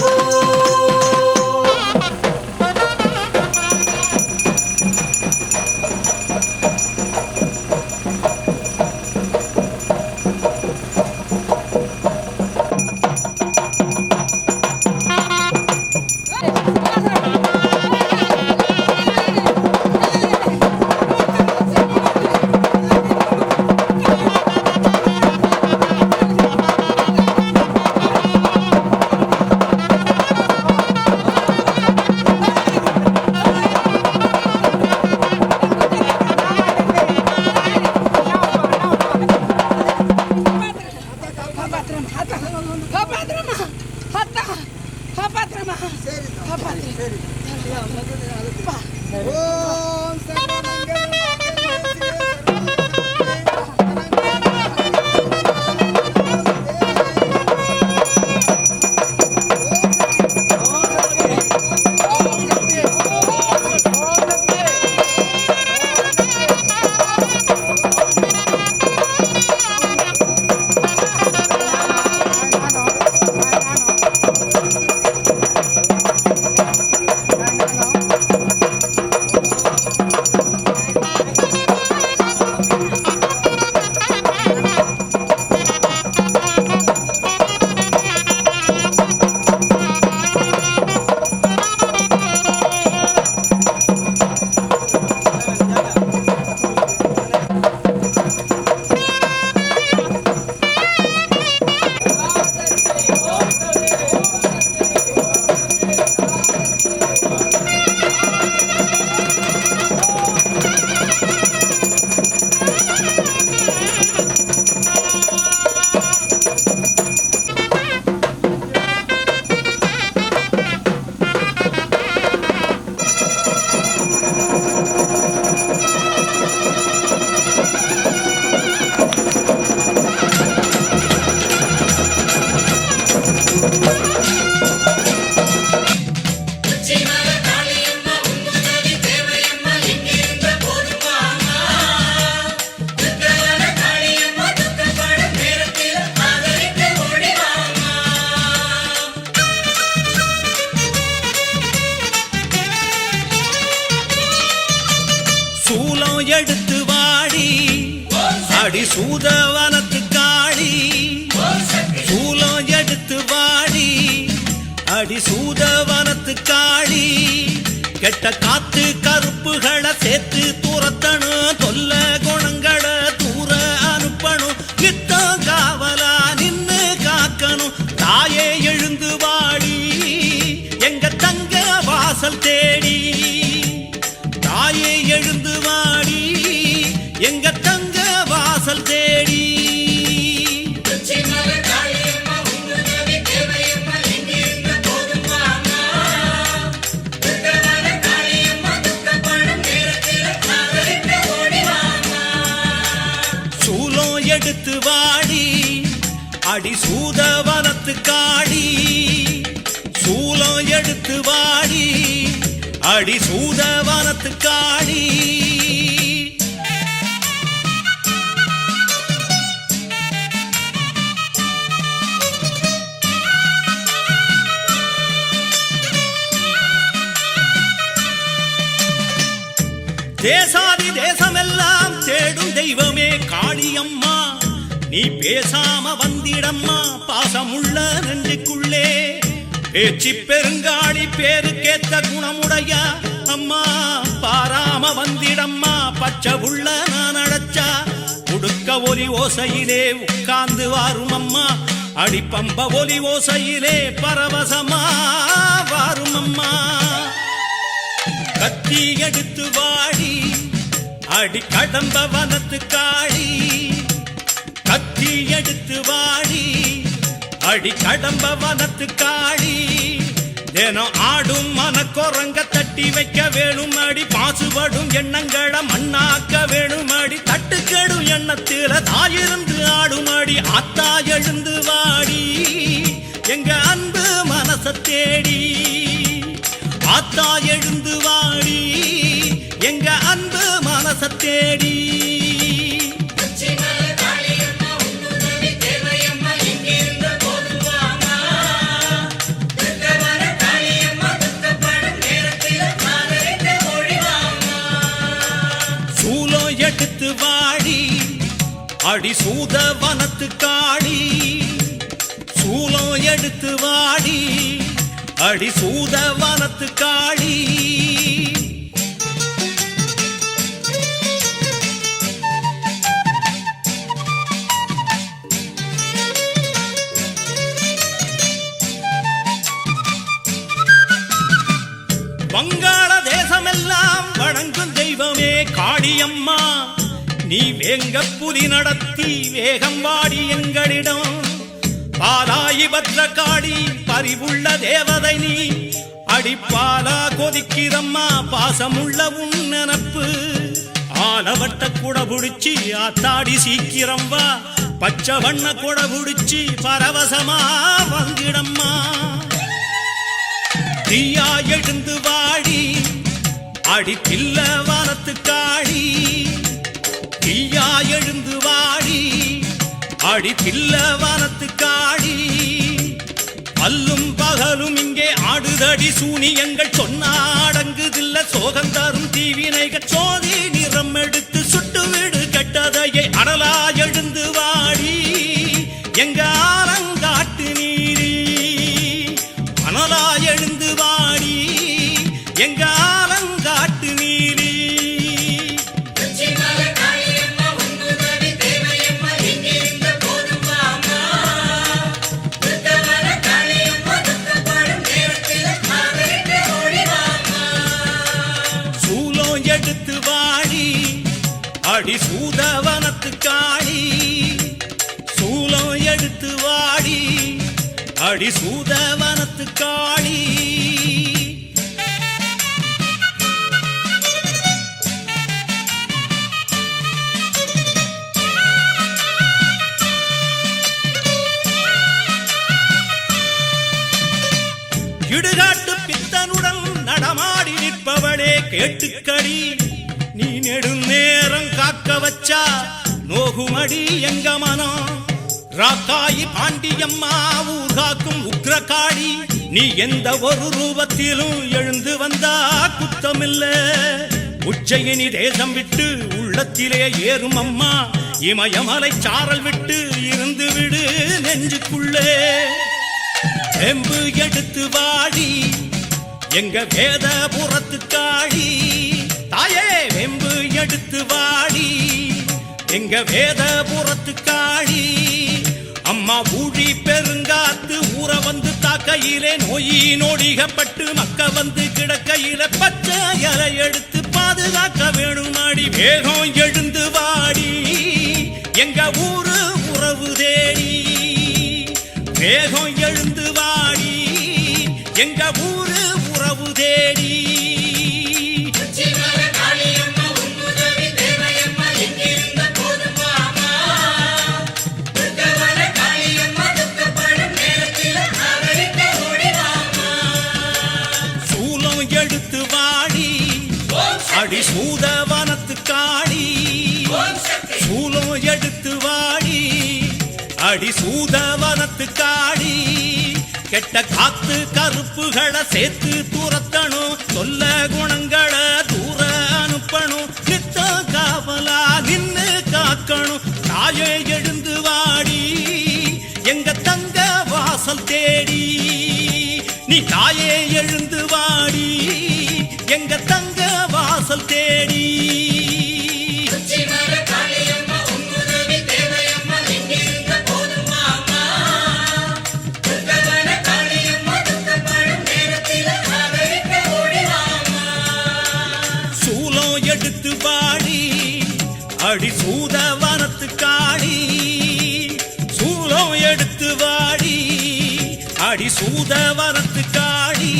எடுத்து வாடி அடி சூதவனத்து காளி சூலம் எடுத்து வாடி அடி சூதவனத்து காளி கெட்ட காத்து கருப்புகளை சேர்த்து துரத்தணும் தொல்ல குணங்களை தூர அனுப்பணும் நித்தம் காவலா நின்னு காக்கணும் தாயே எழுந்து வாடி எங்க தங்க வாசல் தேடி தாயே எழுந்து வாடி எங்க தங்க வாசல் தேடி சூலம் எடுத்து வாடி அடி சூதவனத்து காளி சூலம் எடுத்து வாடி அடி சூதவனத்து காளி தேசாதி தேசமெல்லாம் தேடும் தெய்வமே காளியம்மா நீ பேசாம வந்திடம்மா பாசமுள்ள நெஞ்சுக்குள்ளே பேச்சு பெருங்காளி பேருக்கேத்த குணமுடைய அம்மா பாராம வந்திடம்மா பச்சை உள்ள நான் அடைச்சா உடுக்க ஒலி ஓசையிலே உட்கார்ந்து வாரும் அம்மா அடிப்பம்ப ஒலி ஓசையிலே பரவசமா வாரும் அம்மா கத்தி எடுத்து வாடி அடி கடம்ப வனத்து காளி கத்தி எடுத்து வாடி அடி கடம்ப வனத்து காளி தினம் ஆடும் மனக்குரங்க தட்டி வைக்க வேணும் அடி பாசுபடும் எண்ணங்களை மண்ணாக்க வேணும் அடி தட்டுக்கெடும் எண்ணத்தில தாயிருந்து ஆடும் அடி ஆத்தா எழுந்து வாடி எங்க அன்பு மனச தேடி ஆத்தா எழுந்து வாடி எங்க அன்பு மனச தேடி சூலம் எடுத்து வாடி அடி சூதவனத்து காளி சூலம் எடுத்து வாடி அடி சூதவனத்து காளி வங்காள தேசமெல்லாம் வணங்கும் தெய்வமே காளியம்மா நீ வேங்க புலி நடத்தி வேகம் வாடி எங்களிடம் பாலாயி பத்ரகாளி பரிவுள்ள தேவதை நீ அடிப்பாலா கொதிக்கிறம்மா பாசமுள்ள உன் நினப்பு ஆலவட்ட கூட புடிச்சி ஆத்தாடி சீக்கிரம் வா பச்சை வண்ண கூட புடிச்சி பரவசமா வந்திடம்மா தீயா எழுந்து வாடி அடி தில்ல வானத்து காளி தீயா எழுந்து வாடி அடி தில்ல வானத்து காளி அல்லும் பகலும் இங்கே ஆடுதடி சூனியங்கள் சொன்னாடங்குதில்ல சோகந்தாரும் தீவினைகள் சோதி நிறம் எடுத்து சுட்டு வீடு கெட்டதையை அடலா எழுந்து வாடி எங்க ஆரங்காட்டு நீரி அனலா எழுந்து வாடி எங்க ஆலங்காட்டு நீரி சூலம் எடுத்து வாடி அடி சூதவனத்து காளி சூலம் எடுத்து வாடி அடி சூதவனத்து காளி இடுகாட்டு பித்தனுடன் நடமாடி நிற்பவளே கேட்டுக்கடி நீ நெடுநேரம் காக்க வச்சா நோகுமடி எங்க மனம் ராக்காயி பாண்டியம்மா ஊர்காக்கும் உக்ரகாளி நீ எந்த ஒரு ரூபத்திலும் எழுந்து வந்தா குத்தமில்ல உஜ்ஜயினி தேசம் விட்டு உள்ளத்திலே ஏறும் அம்மா இமயமலை சாரல் விட்டு இருந்து விடு நெஞ்சுக்குள்ளே எம்பு எடுத்து வாடி எங்க வேதபுரத்து காளி தாயே வெம்பு எடுத்து வாடி எங்க வேதபுரத்து காளி அம்மா ஊழி பெருங்காத்து ஊற வந்து தாக்கையிலே நோயி நொடிகப்பட்டு மக்க வந்து கிடக்கையில பச்சை இலை எடுத்து பாதுகாக்க வேணுமாடி வேகம் எழுந்து வாடி எங்க ஊரு உறவு தேடி வேகம் எழுந்து வாடி எங்க ஊரு உறவு தேடி அடி சூதவனத்து காளி சூலம் எடுத்து வாடி அடி சூதவனத்து காளி கெட்ட காத்து கருப்புகளை சேர்த்து துரத்தணும் சொல்ல குணங்களை தூர அனுப்பணும் நித்த காவலா நின்னு காக்கணும் தாயே எழுந்து வாடி எங்க தங்க வாசல் தேடி நீ தாயே எழுந்து வாடி எங்க தங்க வாசல் தேடி சூலம் எடுத்து வாடி அடி சூதவனத்து காளி சூலம் எடுத்து வாடி அடி சூதவனத்து காளி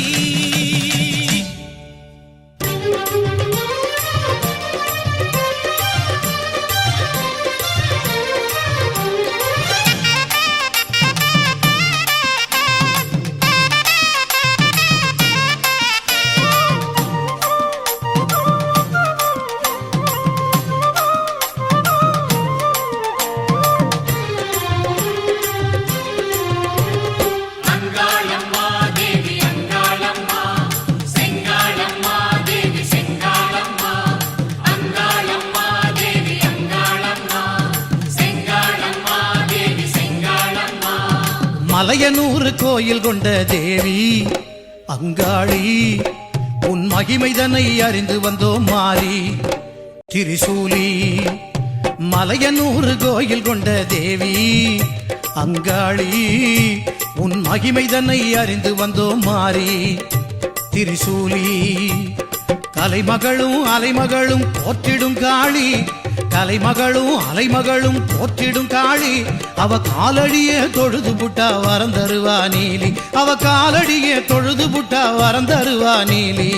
மலையனூர் கோயில் கொண்ட தேவி அங்காளி உன் மகிமைதனை அறிந்து வந்தோம் மாறி திரிசூலி மலையனூர் கோயில் கொண்ட தேவி அங்காளி உன் மகிமைதனை அறிந்து வந்தோம் மாறி திரிசூலி கலைமகளும் அலைமகளும் போற்றிடும் காளி கலைமகளும் அலைமகளும் போற்றிடும் காளி அவ காலடியே தொழுது புட்டா வரம் தருவா நீலி அவ காலடியே தொழுது புட்டா வரம் தருவா நீலி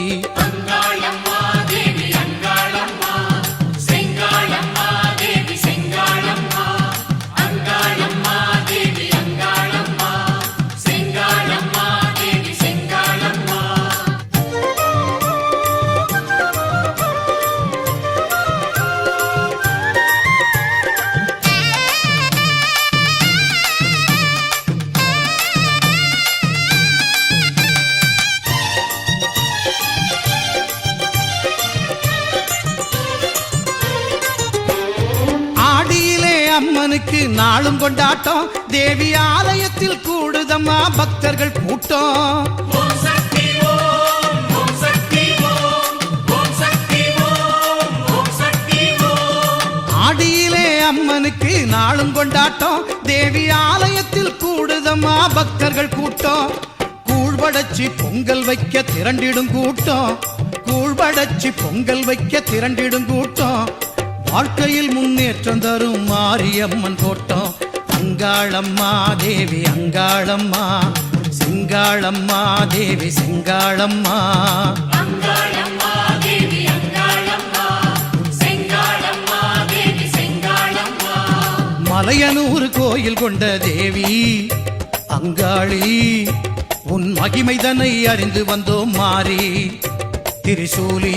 அம்மனுக்கு நாளும் கொண்டாட்டம் தேவி ஆலயத்தில் கூடுதம்மா பக்தர்கள் கூட்டம் ஆடியிலே அம்மனுக்கு நாளும் கொண்டாட்டம் தேவி ஆலயத்தில் கூடுதம்மா பக்தர்கள் கூட்டம் கூழ்வடச்சி பொங்கல் வைக்க திரண்டிடும் கூட்டம் கூழ்வடச்சி பொங்கல் வைக்க திரண்டிடும் கூட்டம் வாழ்க்கையில் முன்னேற்றம் தரும் மாரியம்மன் கோட்டம் அங்காளம்மா தேவி அங்காளம்மா செங்காளம்மா தேவி செங்காளம்மா மலையனூர் கோயில் கொண்ட தேவி அங்காளி உன் மகிமைதனை அறிந்து வந்தோம் மாறி திரிசூலி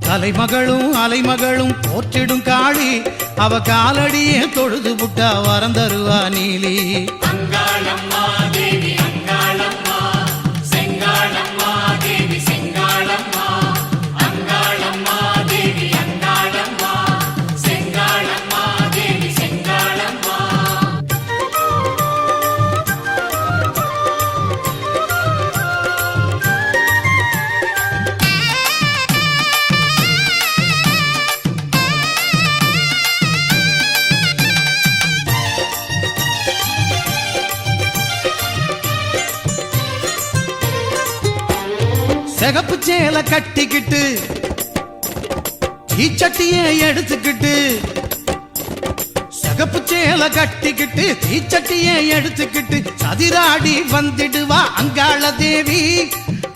கலைமகளும் அலைமகளும் போற்றிடும் காளி அவ காலடியே தொழுது புட்டா வரம் தருவா நீலி செங்காளம்மா தேவி செங்காளம்மா அங்காளம்மா சிகப்பு சேலை கட்டிக்கிட்டு தீச்சட்டியை எடுத்துக்கிட்டு சிகப்பு சேலை கட்டிக்கிட்டு தீச்சட்டியை எடுத்துக்கிட்டு சதிராடி வந்துடுவா அங்காள தேவி.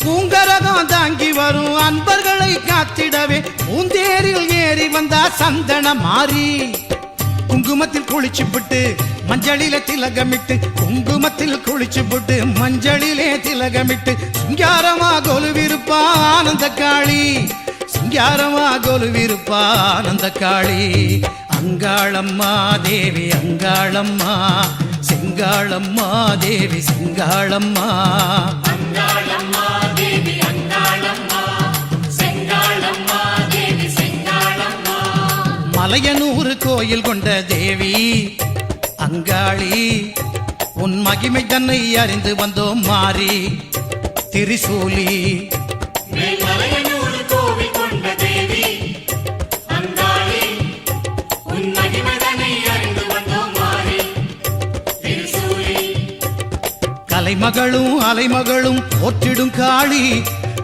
பூங்கரகம் தாங்கி வரும் அன்பர்களை காத்திடவே பூந்தேரில் ஏறி வந்தா சந்தன மாறி. குங்குமத்தில் குளிச்சு புட்டு மஞ்சளிலே திலகமிட்டு, குங்குமத்தில் குளிச்சு புட்டு மஞ்சளிலே திலகமிட்டு சிங்காரமா கொலுவிருப்பா ஆனந்த காளி, சிங்காரமா கொலுவிருப்பா ஆனந்த காளி. அங்காளம்மா தேவி அங்காளம்மா, செங்காளம்மா தேவி செங்காளம்மா. அங்காளம்மா தேவி அங்காளம்மா, செங்காளம்மா தேவி செங்காளம்மா. மலையனூர் கோயில் கொண்ட தேவி அங்காளி, உன் மகிமை தன்னை அறிந்து வந்தோம் மாறி. திரிசூலி மேல்மலையனூர் கோவில் கொண்ட தேவி அங்காளி, உன் மகிமைதனை அறிந்து வந்தோம் மாறி. திரிசூலி கலைமகளும் அலைமகளும் போற்றிடும் காளி,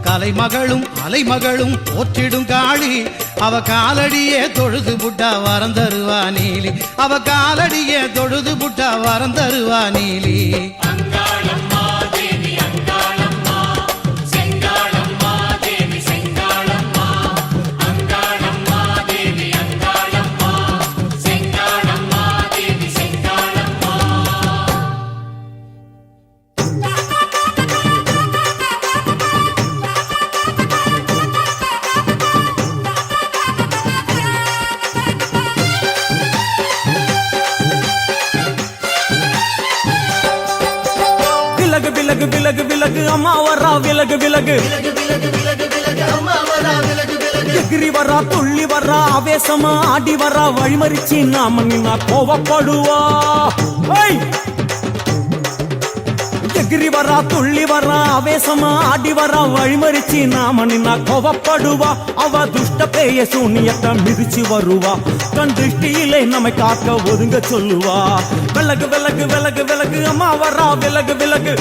கலைமகளும் அலைமகளும் போற்றிடும் காளி. அவ காலடியே தொழுது புட்டா வரம் தருவா நீலி, அவ காலடியே தொழுது புட்டா வரம் தருவா நீலி. அங்காளம்மா தேவி அங்காளம்மா, செங்காளம்மா தேவி செங்காளம்மா. அங்காளம்மா தேவி அங்காளம்மா, செங்காளம்மா தேவி செங்காளம்மா. விலகு விலகு விலகு விலகு அம்மா வரா விலகு விலகு, எகிரி வரா துள்ளி வரா ஆவேசமா ஆடி வரா வழிமறிச்சு நாம நின்னா கோவப்படுவா. எகிரி வரா துள்ளி வரா ஆவேசமா ஆடி வரா வழிமறிச்சு நாம நின்னா கோவப்படுவா. அவ துஷ்ட பேய சூனியத்தை மிதிச்சு வருவா, கண் திருஷ்டியிலே நம்மை காக்க ஒதுங்க சொல்லுவா. விலகு விலகு விலகு விலகு அம்மா வரா விலகு விலகு.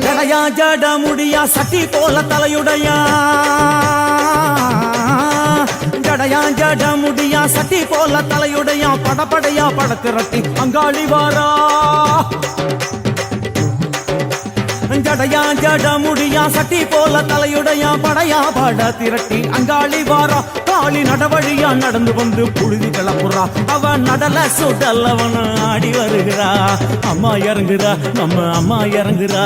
ஜடையா ஜட முடியா சட்டி போல தலையுடையா, ஜடையா ஜட முடியா சட்டி போல தலையுடையா படப்படையா படத்திரட்டி அங்காளி வாரா. ஜடையா ஜட முடியா சட்டி போல தலையுடையா படையா பட திரட்டி அங்காளி வாரா. காளி நடவழியா நடந்து வந்து புழுதி கிளப்புறா, அவ நடல சுடல்லவன ஆடி வருகிறா. அம்மா இறங்குறா நம்ம அம்மா இறங்குறா,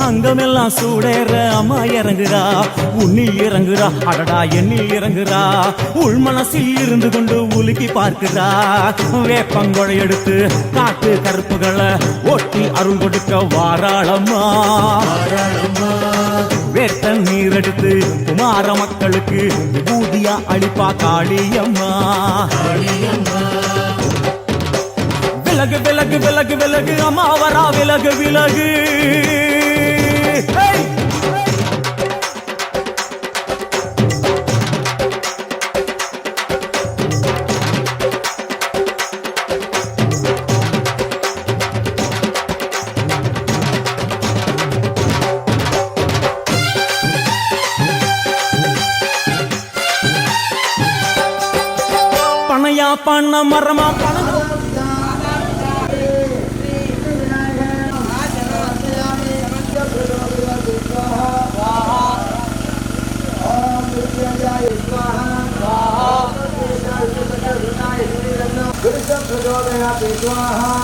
அங்கமெல்லாம் சூடேற அம்மா இறங்குறா. உன்னில் இறங்குறா அடடா எண்ணில் இறங்குறா, உள் மனசில் இருந்து கொண்டு உலுக்கி பார்க்கிறா. வேப்பங்கொழை எடுத்து காட்டு கருப்புகளை ஓட்டி அருள் கொடுக்க வாராளம்மா. வேட்ட நீர் எடுத்து குமார மக்களுக்கு விபூதியா அளிப்பா காளியம்மா. விலகு விலகு விலகு விலகு அம்மா வரா விலகு விலகு. பனையா பண்ண மரமா பண स्वाहा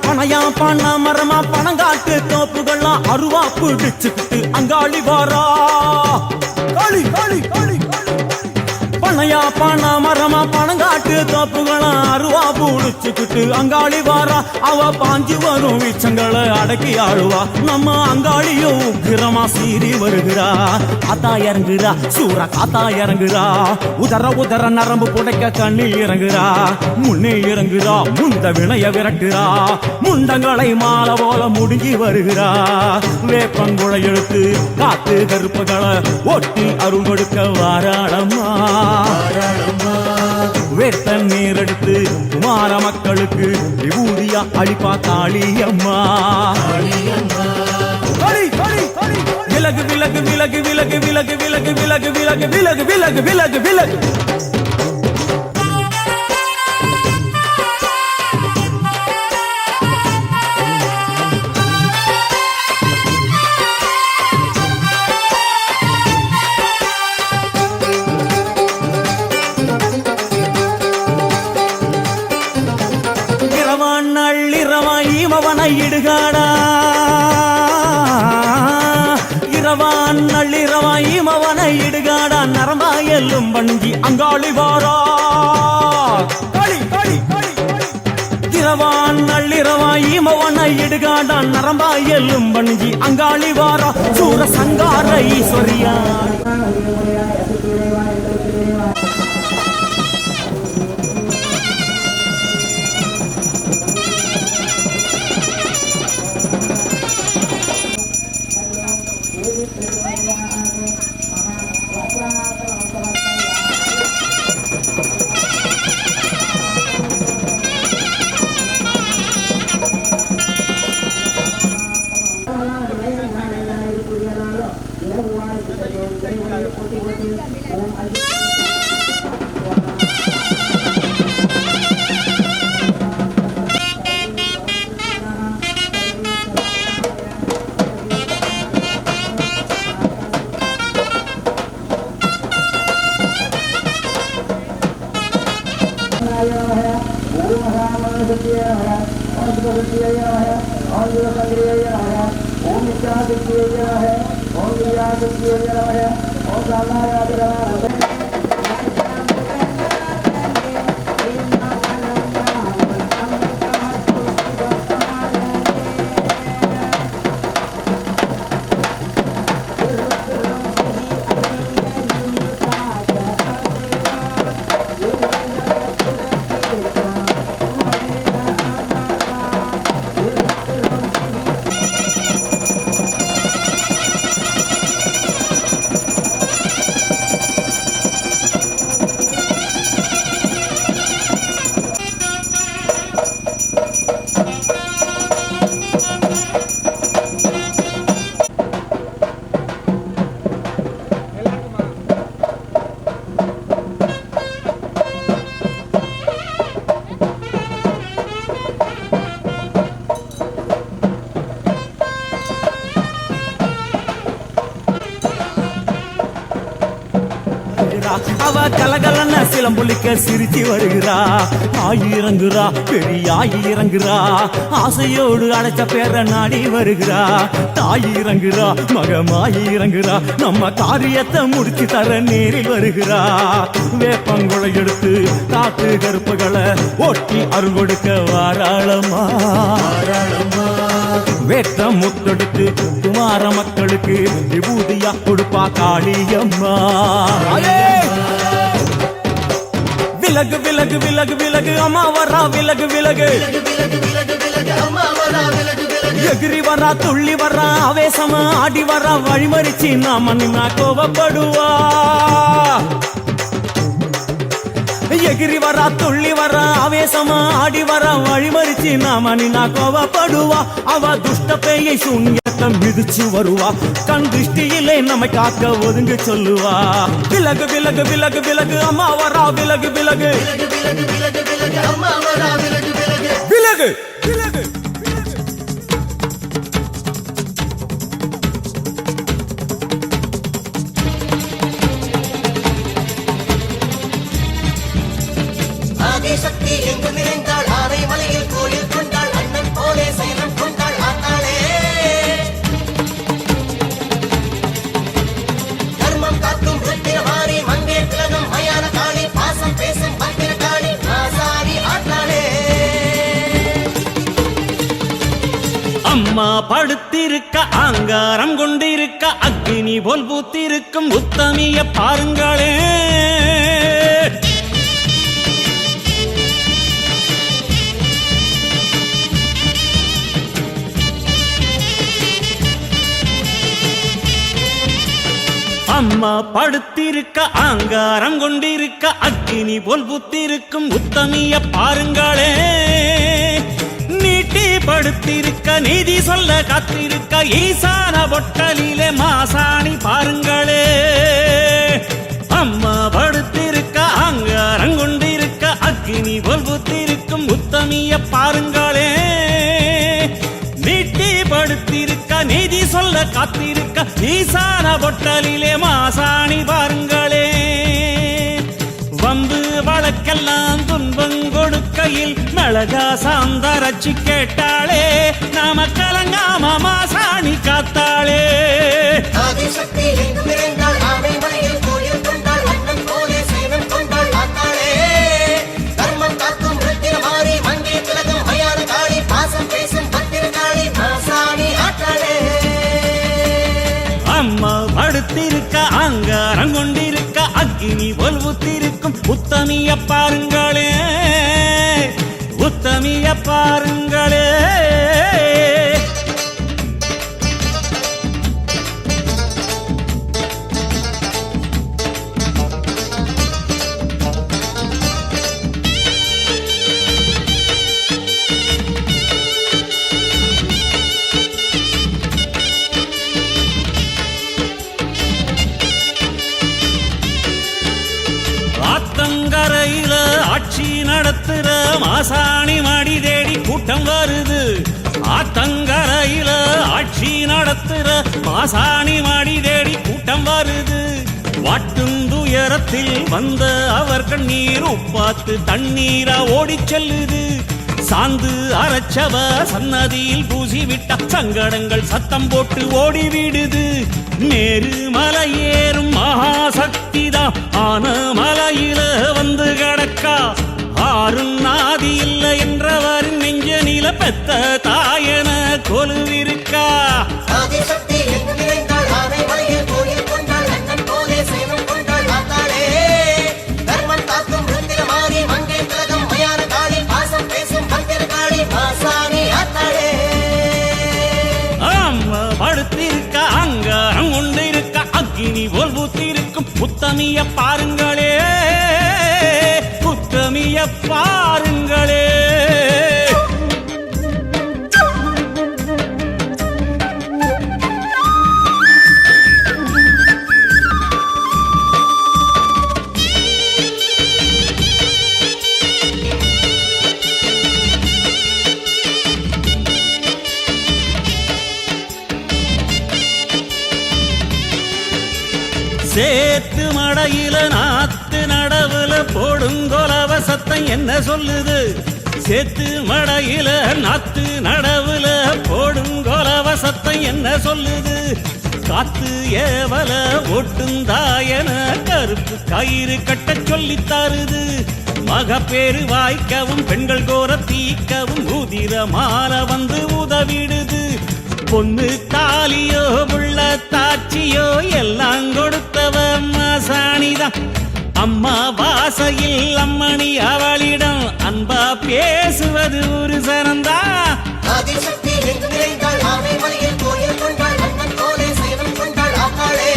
பனையா பண்ண மரமா பணங்காட்டு தோப்புகள்லாம் அருவா பிடிச்சுக்கிட்டு அங்காளி வாரா களி களி களி பனையா பண்ண மரமா பணங்காட்டு தோப்புகளாம் அருவா பிடிச்சுக்கிட்டு அங்காளி வாரா அவ பாஞ்சு வரும் வீச்சங்களை அடக்கி ஆளுவா நம்ம அங்காளியும் உக்கிரமா சீறி வருகிறா காத்தா இறங்குறா சூற காத்தா இறங்குறா உதற உதற நரம்பு புடைக்க கண்ணில் இறங்குறா முன்னே இறங்குறா முந்த வினைய விரட்டுறா முண்டங்களை மாலை போல முடிஞ்சி வருகிறா வேப்பங்குழை எழுத்து காத்து கருப்புகளை ஒட்டி அருள் கொடுக்க வாராளம்மா வேட்ட நீர் எடுத்து குமார மக்களுக்கு விபூதியா அழிப்பா காளியம்மா விலகு விலகு விலகு விலகு விலகு விலகு விலகு விலகு விலகு விலகு விலகு விலகு இமவனை இடுகாடா இரவான் நள்ளிரவாய் இமவனை இடுகாடா நரம்பா எல்லும் வண்டி அங்காளி வாரா களி களி களி இரவான் நள்ளிரவாய் இமவனை இடுகாடா நரம்பா எல்லும் வண்டி அங்காளி வாரா சூர சங்கார ஈஸ்வரியா அவ கலகலன சிலம்புலிக்க சிரிச்சு வருகிறா ஆயிரங்குறா பெரியாயிரங்குறா ஆசையோடு அழைச்ச பேர நாடி வருகிறா தாயிரங்குறா மகமாயிரங்குறா நம்ம காரியத்தை முடிச்சு தர நேரில் வருகிறா வேப்பங்குளை எடுத்து காத்து கருப்புகளை ஒட்டி அருள் கொடுக்க வாராளமா வேட்ட முத்தெடுத்து குமார மக்களுக்கு விபூதியா கொடுப்பா காளியம்மா விலகு விலகு விலகு விலகு அம்மா வரா விலகு விலகு எகிரி வரா துள்ளி வரா ஆவேசமா ஆடி வரா வழிமறிச்சு நாம நின்னா கோபப்படுவா எகிரி வரா துள்ளி வரா ஆவேசமா ஆடி வரா வழிமறிச்சு நாம நின்னா கோவப்படுவா அவ துஷ்ட பேயை சூன்யத்தம் மிதிச்சு வருவா கண் திருஷ்டியிலே நம்மை காக்க ஒதுங்க சொல்லுவா விலகு விலகு விலகு விலகு அம்மா வரா விலகு விலகு விலகு விலகு ஆதிசக்தி எங்கு நிறைந்தாள் ஆனை மலையில் கோயில் கொண்டாள் அண்ணன் போலே சைலம் கொண்டாள் ஆத்தாளே தர்மம் காக்கும் ருத்திரமாரி மங்கே திலகம் மயான காளி பாசம் பேசும் பத்திர காளி ஆசாரி ஆத்தாளே அம்மா படுத்திருக்க ஆங்காரம் கொண்டிருக்க அக்னி போல் பூத்திருக்கும் உத்தமிய பாருங்களே அம்மா படுத்திருக்க ஆங்காரம் கொண்டிருக்க அக்னி போல் புத்திருக்கும் உத்தமிய பாருங்களே நீட்டி படுத்திருக்க நீதி சொல்ல காத்திருக்க ஈசான பொட்டலிலே மாசாணி பாருங்களே அம்மா படுத்திருக்க ஆங்காரம் கொண்டிருக்க அக்னி போல் புத்திருக்கும் உத்தமிய பாருங்களே நீட்டி படுத்திருக்க நீதி சொல்ல காத்திருக்க ஈசான பொட்டலிலே மாசாணி பாருங்களே வம்பு வழக்கெல்லாம் துன்பம் கொடுக்கையில் மிளகா சாந்தரட்சி கேட்டாளே நாம கலங்காம மாசாணி காத்தாளே ஆதிசக்தி எங்கு நிறைந்தாள் ஆனை மலையில் கோயில் கொண்டாள் அண்ணன் போலே சைலம் கொண்டாள் ஆத்தாளே தர்மம் காக்கும் ருத்திரமாரி மங்கே திலகம் மயான காளி பாசம் பேசும் பத்திர காளி ஆசாரி ஆத்தாளே அம்மா படுத்திருக்க ஆங்காரம் கொண்டிருக்க அக்னி போல் புத்திருக்கும் உத்தமிய பாருங்களே உத்தமிய பாருங்களே ஆத்தங்கரையில ஆட்சி நடத்துற மாசாணி மடி தேடி கூட்டம் வருது ஆத்தங்கரையில ஆட்சி நடத்துற மாசாணி மடி தேடி கூட்டம் வருது வாட்டும் துயரத்தில் வந்த அவர் கண்ணீர் உப்பாத்து தண்ணீரா ஓடிச் செல்லுது சாந்து அரைச்சவ சன்னதியில் பூசி விட்ட சங்கடங்கள் சத்தம் போட்டு ஓடிவிடுது நேரு மலையேறும் மகாசக்திதான் ஆன மலையில வந்து கிடக்கா ஆறும் நாதி இல்லை என்றவரின் நெஞ்ச நில பெத்த தாயன கொலுவிருக்கா ஆதிசக்தி எங்கு நிறைந்தாள் ஆனை மலையில் கோயில் கொண்டாள் அண்ணன் போலே சைலம் கொண்டாள் ஆத்தாளே தர்மம் காக்கும் ருத்திரமாரி மங்கே திலகம் மயான காளி பாசம் பேசும் பத்திர காளி ஆசாரி ஆத்தாளே அம்மா படுத்திருக்க அங்காரம் கொண்டிருக்க அக்னி போல் பூத்திருக்கும் உத்தமிய பாருங்களே உத்தமிய பாருங்களே சேத்து மடையில நாத்து நடவுல போடுங்கொலவ சத்தம் என்ன சொல்லுது சேத்து மடையில நாத்து நடவுல போடுங்கொலவ சத்தம் என்ன சொல்லுது காத்து ஏவல ஒட்டுந்தாயன கருப்பு கயிறு கட்ட சொல்லி தருது மகப்பேறு வாய்க்கவும் பெண்கள் கோர தீக்கவும் உதிர மாற வந்து உதவிடுது பொண்ணு தாலியோ புள்ள தாட்சியோ எல்லாம் கொடுத்தவ மாசாணிதான் அம்மா வாசையில் அம்மணி அவளிடம் அன்பா பேசுவது ஒரு சனந்தா ஆதிசக்தி எங்கு நிறைந்தாள் ஆனை மலையில் கோயில் கொண்டாள் அண்ணன் போலே சைலம் கொண்டாள் ஆத்தாளே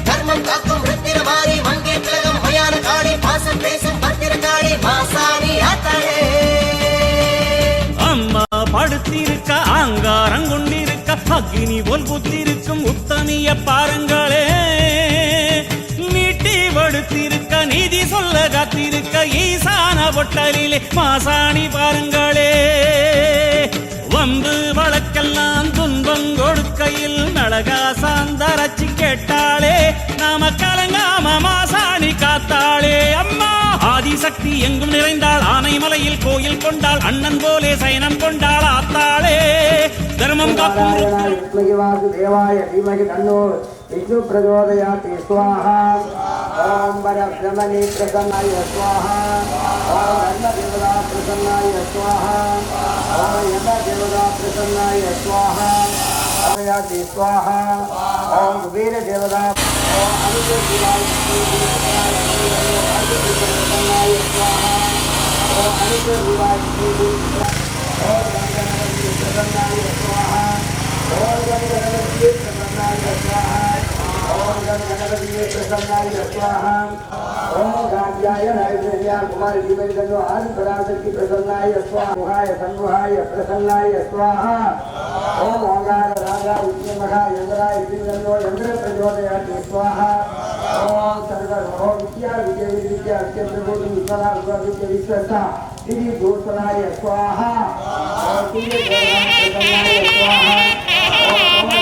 தர்மம் காக்கும் ருத்திரமாரி மங்கே திலகம் மயான காளி பாசம் பேசும் பத்திர படுத்திருக்க ஆங்காரம் கொண்டிருக்க அக்னி போல் புத்திருக்கும் உத்தமிய பாருங்களே நீட்டி படுத்திருக்க நீதி சொல்ல காத்திருக்க ஈசான பொட்டலிலே மாசாணி பாருங்களே வம்பு வழக்கெல்லாம் துன்பம் கொடுக்கையில் மிளகா சாந்தரச்சி கேட்டாளே நாம கலங்காம மாசாணி காத்தாளே அம்மா ஆதிசக்தி எங்கும் நிறைந்தாள் ஆனைமலையில் கோயில் கொண்டாள் அண்ணன் போலே சயனம் கொண்டாள் ஆத்தாளே தர்மம் காக்கும் தேவாய தீமகி தன்னோ விஷ்ணு பிரச்சோதயாத் ஸ்வாஹா ஓம் பரபிரமணி பிரசன்னாய ஸ்வாஹா ஓம் அன்னதேவதா பிரசன்னாய ஸ்வாஹா ஓம் யமதேவதா பிரசன்னாய ஸ்வாஹா ஓம் ஸ்வாஹா ஓம் வீரதேவதா ஓம் அனுதேவாய பிரசன்னாய ஸ்வாஹா ஓம் அனுதேவாய ஓம் கணபதி பிரசன்னாய ஸ்வாஹா ஓம் கணபதி பிரசன்னாய ஸ்வாஹா ஓம் கணபதி பிரசன்னாய ஸ்வாஹா ஓம் காத்யாய நைவேத்யா குமாரி தீமகி தன்னோ ஆதி பராசக்தி பிரசன்னாய ஸ்வாஹா முகாய சண்முகாய பிரசன்னாய ஸ்வாஹா ஓம் ஓங்கார ராகா விஷ்ணுமகா யந்திராய தீமகி யந்திர பிரச்சோதயாத் ஸ்வாஹா ஓம் சர்வ ஓம் வித்யா விஜய வித்யா அத்யந்தபூதம் விஸ்வனா வித்ய விஸ்வசா திதி தூர்த்தனாய ஸ்வாஹா ஓம் திதி பிரசன்னாய ஸ்வாஹா ஓம்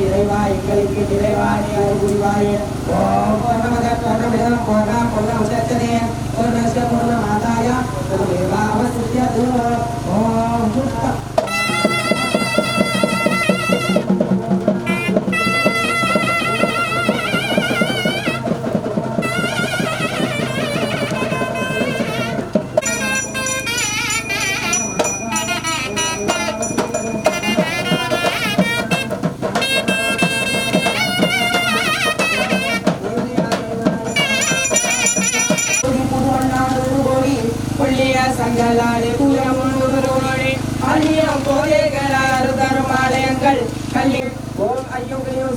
இறைவா எங்களுக்கு நிறைவாய் புரிவாய் ஓம் பூர்ணமத பூர்ணமிதம் பூர்ணம் பூர்ணம் உதச்சதே பூர்ணஸ்ய பூர்ணமாதாய பூர்ணமேவாவசிஷ்யது ஓம் புஷ்ப சங்கலாலே கூறமுன்னோரே அழியம் போதேகளாறு தருமாலயங்கள் கல்லி ஓம் ஐயோகையோ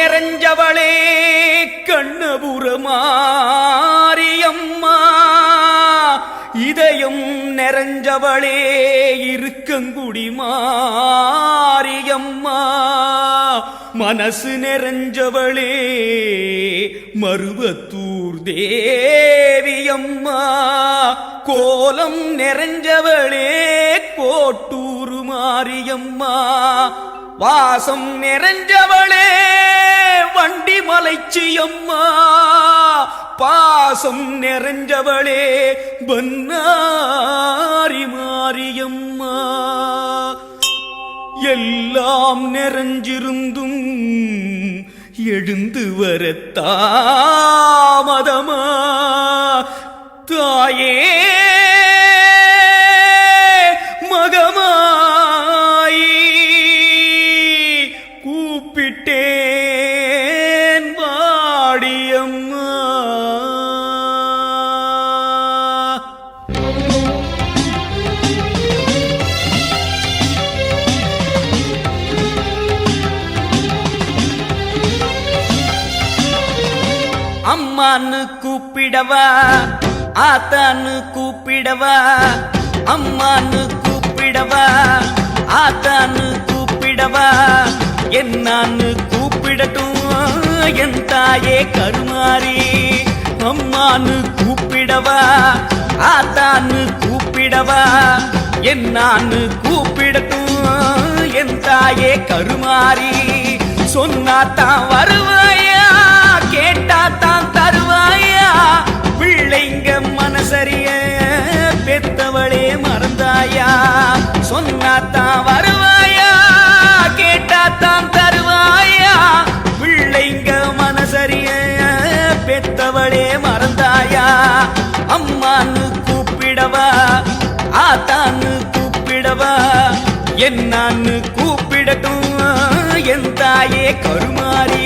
நிறைஞ்சவளே கண்ணபுரமாரியம்மா இதயம் நிறைஞ்சவளே இருக்கங்குடி மாரியம்மா மனசு நிறைஞ்சவளே மருவத்தூர் தேவியம்மா கோலம் நிறைஞ்சவளே கோட்டூர் மாரியம்மா வாசம் நிறைஞ்சவளே வண்டி மலைச்சியம்மா பாசம் நிறைஞ்சவளே பன்னாரி மாரியம்மா எல்லாம் நிறைஞ்சிருந்தும் எழுந்து வர தாமதமா தாயே மகமாயி கூப்பிட்டேன் வாடியம்மா அம்மான்னு கூப்பிடவா ஆத்தான்னு கூப்பிடவா அம்மான்னு கூப்பிடவா ஆத்தான்னு கூப்பிடவா என்னான்னு கூப்பிடட்டும் என் தாயே கருமாரி அம்மான்னு கூப்பிடவா ஆத்தான்னு கூப்பிடவா என்னான்னு கூப்பிடட்டும் என் தாயே கருமாரி சொன்னாத்தான் வருவாயா கேட்டாத்தான் தருவாயா பிள்ளைங்க மனசரிய பெத்தவளே மறந்தாயா சொன்னாத்தான் வருவாயா கேட்டாத்தான் தருவாயா பிள்ளைங்க மனசரிய பெத்தவளே மறந்தாயா அம்மான்னு கூப்பிடவா ஆத்தான்னு கூப்பிடவா என்னான்னு கூப்பிடட்டும் என் தாயே கருமாரி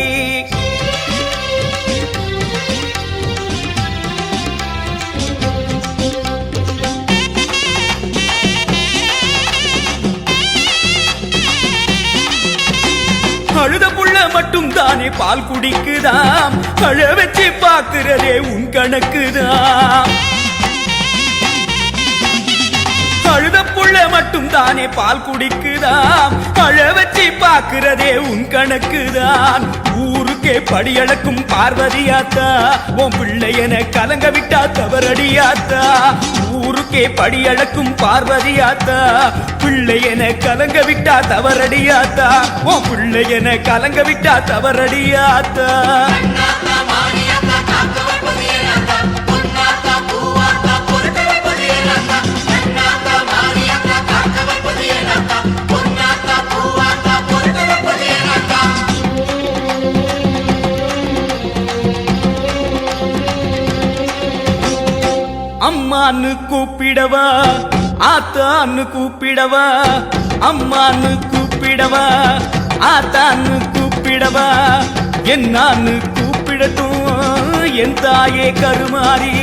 அழுத புள்ள மட்டும் தானே பால் குடிக்குதாம் அழ வச்சு பாக்குறதே உன் கணக்குதான் அழுத புள்ள மட்டும் தானே பால் குடிக்குதாம் அழ வச்சு பாக்குறதே உன் கணக்குதான் ஊருக்கே படியளக்கும் பார்வதியாத்தா உன் பிள்ளையன கலங்க விட்டா தவறடியாத்தா ஊருக்கே படியளக்கும் பார்வதியாத்தா பிள்ளையன கலங்க விட்டா தவறடியாத்தா உன் பிள்ளையன கலங்க விட்டா தவறடியாத்தா அம்மான்னு கூப்பிடவா ஆத்தான்னு கூப்பிடவா அம்மான்னு கூப்பிடவா ஆத்தான்னு கூப்பிடவா என்னான்னு கூப்பிடட்டும் என் தாயே கருமாரி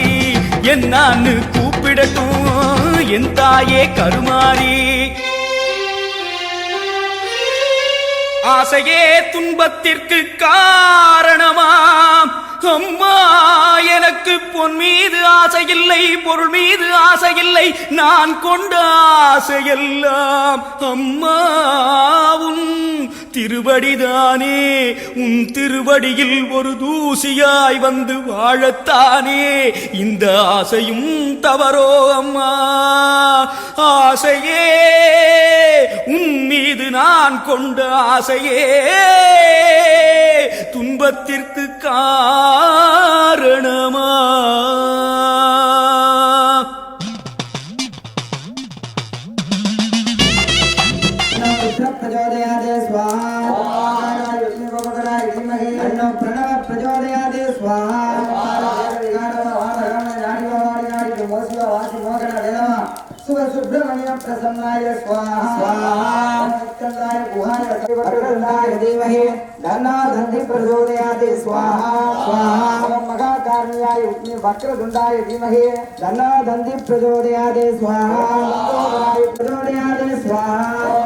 என்னான்னு கூப்பிடட்டும் என் தாயே கருமாரி ஆசையே துன்பத்திற்கு காரணமாம் அம்மா எனக்கு பொன் மீது ஆசையில்லை பொருள் மீது ஆசையில்லை நான் கொண்ட ஆசையெல்லாம் அம்மா உன் திருவடிதானே உன் திருவடியில் ஒரு தூசியாய் வந்து வாழத்தானே இந்த ஆசையும் தவறோ அம்மா ஆசையே உன் மீது நான் கொண்ட ஆசையே துன்பத்திற்கு காரணமா प्रचोदयाते स्वाहा अन्नो प्रणव प्रचोदयाते स्वाहा सुभ सुब्रह्मण्य प्रसन्नाय स्वाहा स्कंदाय गुहाय वक्रतुंडाय धीमहि धन्नो धन्ति प्रचोदयाते स्वाहा स्वाहा महाकार्याय वक्रतुंडाय धीमहि धन्नो धन्ति प्रचोदयाते स्वाहा प्रचोदयाते स्वाहा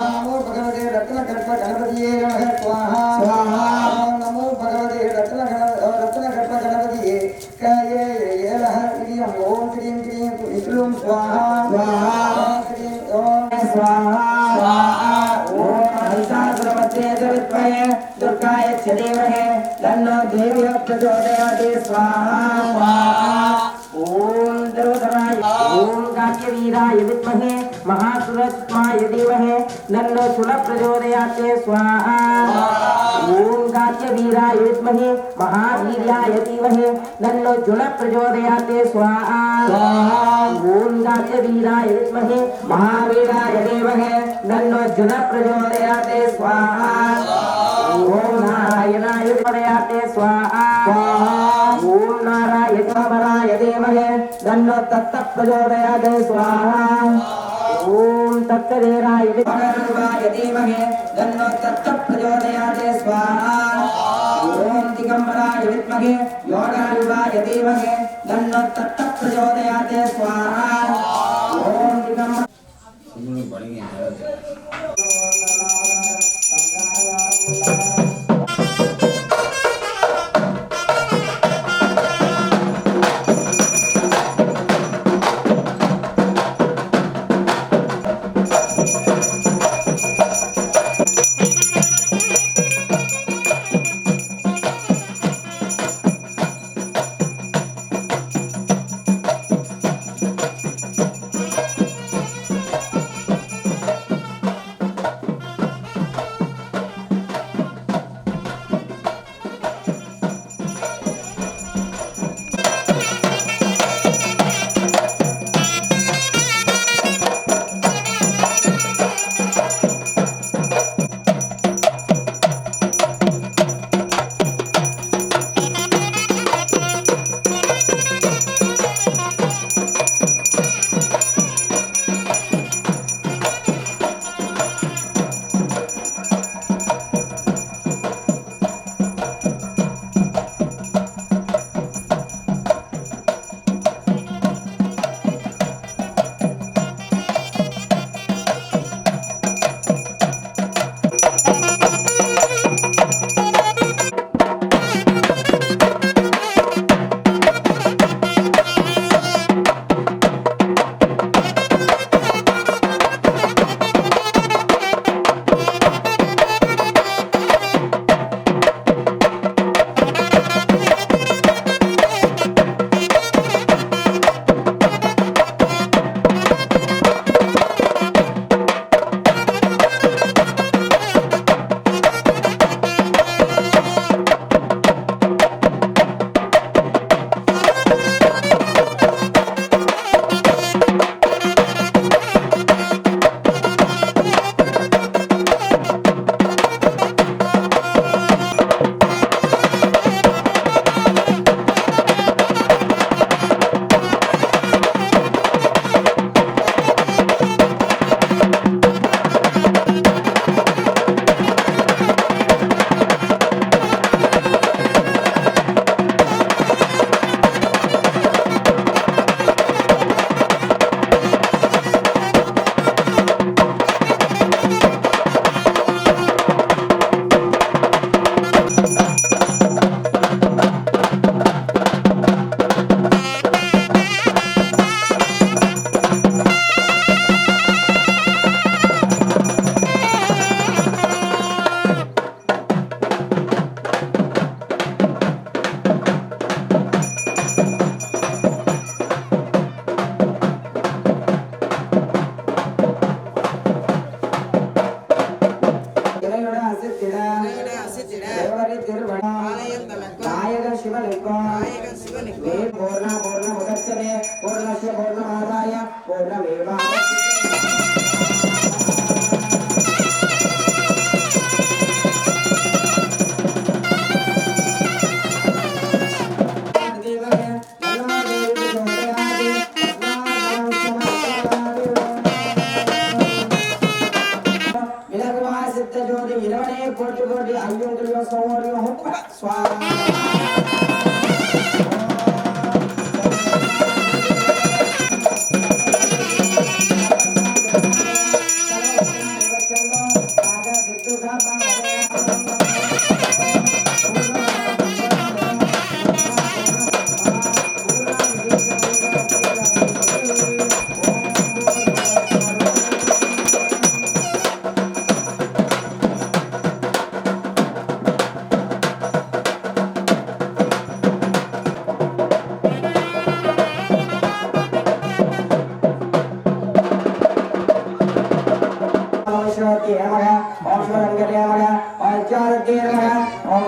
नमो भगवते रत्नकल्प गणपतिये नमः स्वाहा नमो भगवते रत्नकल्प गणपतिये कये येलः इदियं ओम क्रीं क्रीं विष्णुं स्वाहा क्रीं ओम स्वाहा ओम हंसासुरमते विद्महे दुर्गाय च धीमहि तन्नो देवी प्रचोदयात् स्वाहा ओम द्रवधराय ओम काक्यवीराय विद्महे महासुरत्माय धीमहि तन्नो शूल प्रचोदयात् स्वाहा ओम काक्यवीराय विद्महे महावीर्याय धीमहि तन्नो जुल प्रचोदयात् स्वाहा ओम काक्यवीराय विद्महे महावीराय धीमहि तन्नो जुल प्रचोदयात् स्वाहा ओम नारायणाय प्रचोदयात् स्वाहा ओम नारायणाय धीमहि तन्नो तत्त प्रचोदयात् स्वाहा ओम तत्तदेवाय धीमहि तन्नो तत्त प्रचोदयात् स्वाहा ओम दिगंबराय विद्महे योगारूपाय धीमहि तन्नो तत्त प्रचोदयात् स्वाहा ओम दिगंबर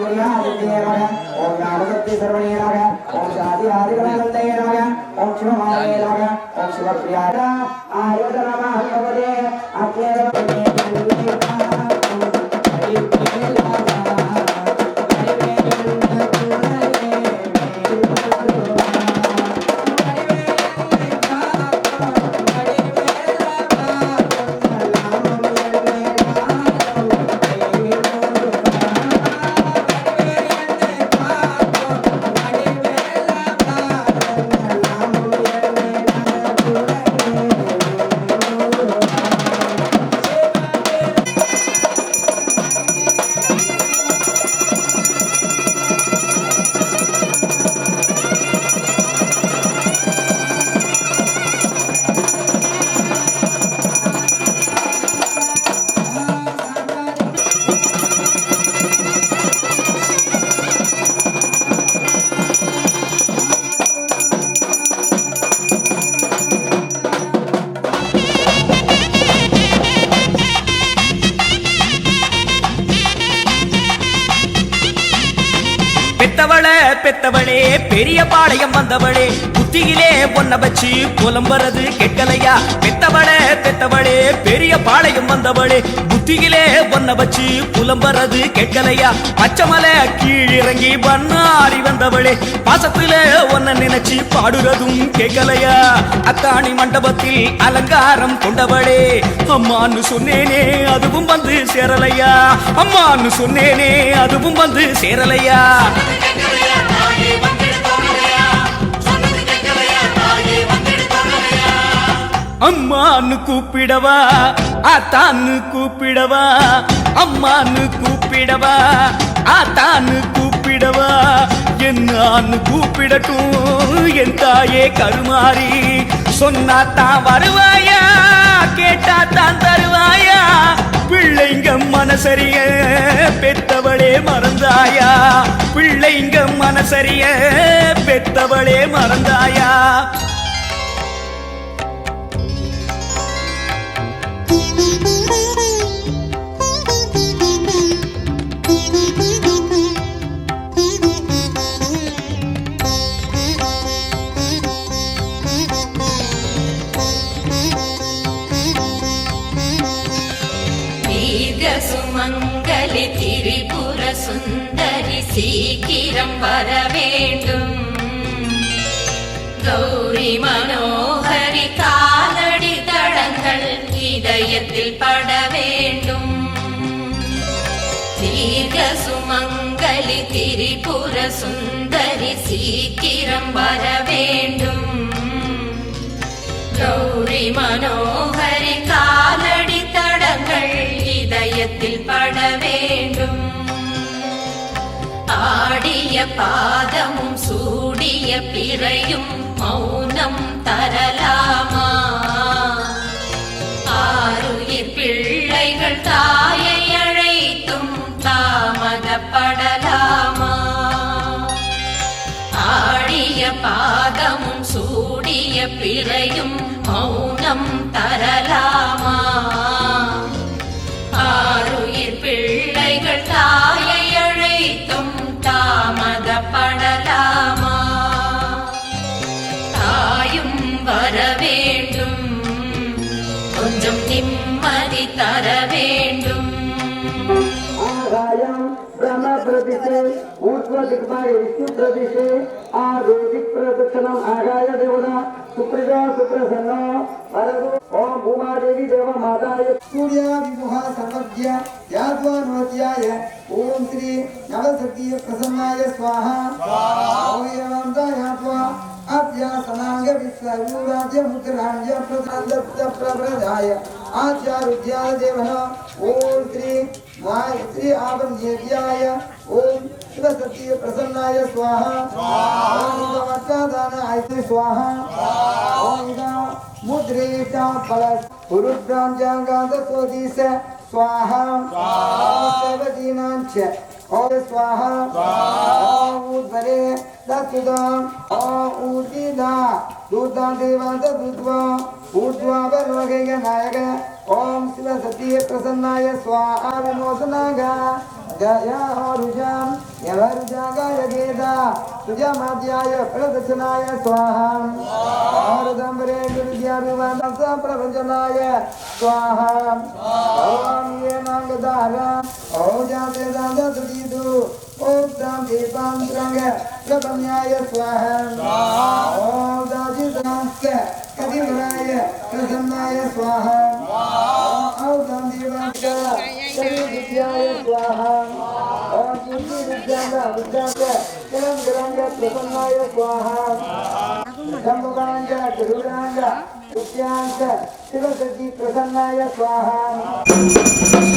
सूर्यादित्ये नमः ओम नामसत्य सर्वणे नमः ओम शादिवादिगणानन्दये नमः ओम शिवमाये नमः ओम शिवप्रियाय आयुध नमः भगवते பெத்தவளே பெரிய பாளையம் வந்தவளே புத்தியிலே ஒன்ன வச்சு புலம்புறது கேட்கலையா பெத்தவளே பெரிய பாளையம் வந்தவளே புத்தியிலே ஒன்ன வச்சு புலம்புறது கேட்கலையா பச்சமலை கீழிறங்கி பண்ணாரி வந்தவளே பாசத்துல ஒன்ன நினைச்சு பாடுறதும் கேட்கலையா அத்தாணி மண்டபத்தில் அலங்காரம் கொண்டவளே அம்மான்னு சொன்னேனே அதுவும் வந்து சேரலையா அம்மான்னு சொன்னேனே அதுவும் வந்து சேரலையா அம்மான்னு கூப்பிடவா ஆத்தான்னு கூப்பிடவா அம்மான்னு கூப்பிடவா ஆத்தான்னு கூப்பிடவா என்னான்னு கூப்பிடட்டும் என் தாயே கருமாறி சொன்னாத்தான் வருவாயா கேட்டாத்தான் தருவாயா பிள்ளைங்க மனசரிய பெத்தவளே மறந்தாயா பிள்ளைங்க மனசரிய பெத்தவளே மறந்தாயா சுமங்கலி திரிபுர சுந்தரி சீக்கிரம் வர வேண்டும் கௌரி மனோகரி காலடி தடங்கள் இதயத்தில் பட வேண்டும் தீர்க்க சுமங்கலி திரிபுர சுந்தரி சீக்கிரம் வர வேண்டும் கௌரி மனோகரி காலடி தடங்கள் இதயத்தில் பட வேண்டும் ஆடிய பாதமும் சூடிய பிறையும் மௌனம் தரலாமா ஆருயிர் பிள்ளைகள் தாயை அழைத்தும் தாமதப்படலாமா ஆடிய பாதமும் சூடிய பிறையும் மௌனம் தரலாமா ஆருயிர் பிள்ளைகள் தாயை அழைத்தும் தாமதப்படலாமா தாயும் வர வேண்டும் கொஞ்சம் நிம்மதி தர வேண்டும் ब्रह्म प्रदिशे ऊर्ध्व दिग्भागे विष्णु प्रदिशे आदो दिक्प्रदक्षिणम् आगाय देवता सुप्रजा सुप्रसन्नो वरदो ओम भूमा देवी देव माताय सूर्या विमुह सर्वज्ञ याद्वा नोत्याय ओम श्री नवसती प्रसन्नाय स्वाहा ओम एवं याद्वा अभ्यासनांग विश्वरूराज्य मुद्रांज प्रसन्न प्रप्रदाय आचारुद्याय देवः ओम श्री श्री आवन्यव्याय ओम शिवसती प्रसन्नाय स्वाहा ओम वट्टादान आयते स्वाहा ओम मुद्रेता फलस पुरुषांजांगाद सोदिस स्वाहा सेवदीनांच ओम स्वाहा ओम उद्वरे दत्तुदाम ओम उदिदा दूता देवांत दूत्वा ऊर्ध्वा वरोगेय नायक ओम शिवसती प्रसन्नाय स्वाहा विमोचनागा ருஜாம் யவருஜாகாய கேதா சுஜாமாத்யாய பிரதட்சணாய ஸ்வாஹாம் ஆருதம்பரே வித்யாபிவாந்தம் பிரபஞ்சனாய ஸ்வாஹாம் ஓம் யே நாங்கதாரம் ஓம் ஜாதே தாந்த சுஜீது ஓம் தாம் தீபம் ஸ்ரங்க பிரபன்யாய ஸ்வாஹாம் ஓம் தாஜிதாஸ்க கதிவராய பிரசன்னாய ஸ்வாஹாம் ஓம் தாம் தீபம் வித்யாய ஸ்வாஹாம் ஓம் சுஜி வித்யாங்க வித்யாங்க கிரம் கிரங்க பிரசன்னாய ஸ்வாஹாம் சம்பகாங்க குருராங்க வித்யாங்க சிவசக்தி பிரசன்னாய ஸ்வாஹாம்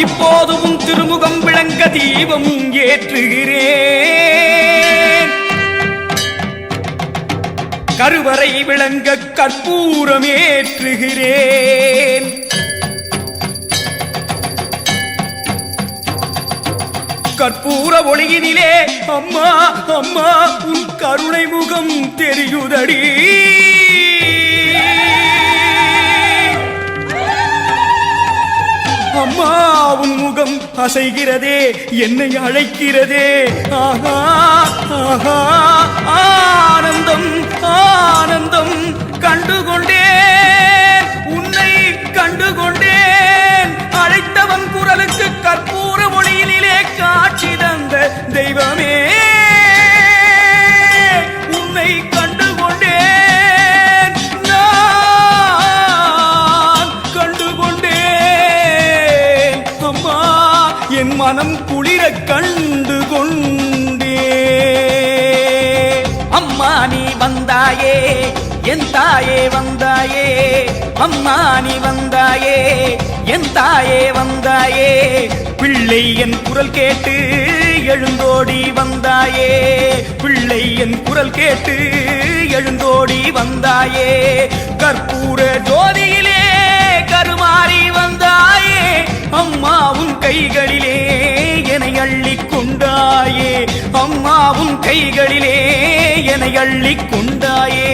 இப்போது உன் திருமுகம் விளங்க தீபம் ஏற்றுகிறேன். கருவறை விளங்க கற்பூரம் ஏற்றுகிறேன். கற்பூர ஒளியினிலே அம்மா அம்மா உன் கருணை முகம் தெரியுதடி. அம்மா உன் முகம் அசைகிறதே, என்னை அழைக்கிறதே. ஆஹா ஆஹா ஆனந்தம் ஆனந்தம் கண்டுகொண்டேன், உன்னை கண்டுகொண்டேன். அழைத்தவன் குரலுக்கு கற்பூர ஒளியிலே காட்சி தந்த தெய்வமே, உன்னை கண்டுகொண்டேன், நான் கண்டுகொண்டேன். அம்மா என் மனம் குளிர கண்டு கொண்டே. அம்மா நீ வந்தாயே, என் தாயே வந்தாயே. அம்மா நீ வந்தாயே, என் தாயே வந்தாயே. பிள்ளை என் குரல் கேட்டு எழுந்தோடி வந்தாயே. பிள்ளை என் குரல் கேட்டு எழுந்தோடி வந்தாயே. கற்பூர ஜோதியிலே கருமாறி வந்தாயே. அம்மா உன் கைகளிலே என்னை அள்ளிக் கொண்டாயே. அம்மா உன் கைகளிலே என்னை அள்ளிக் கொண்டாயே.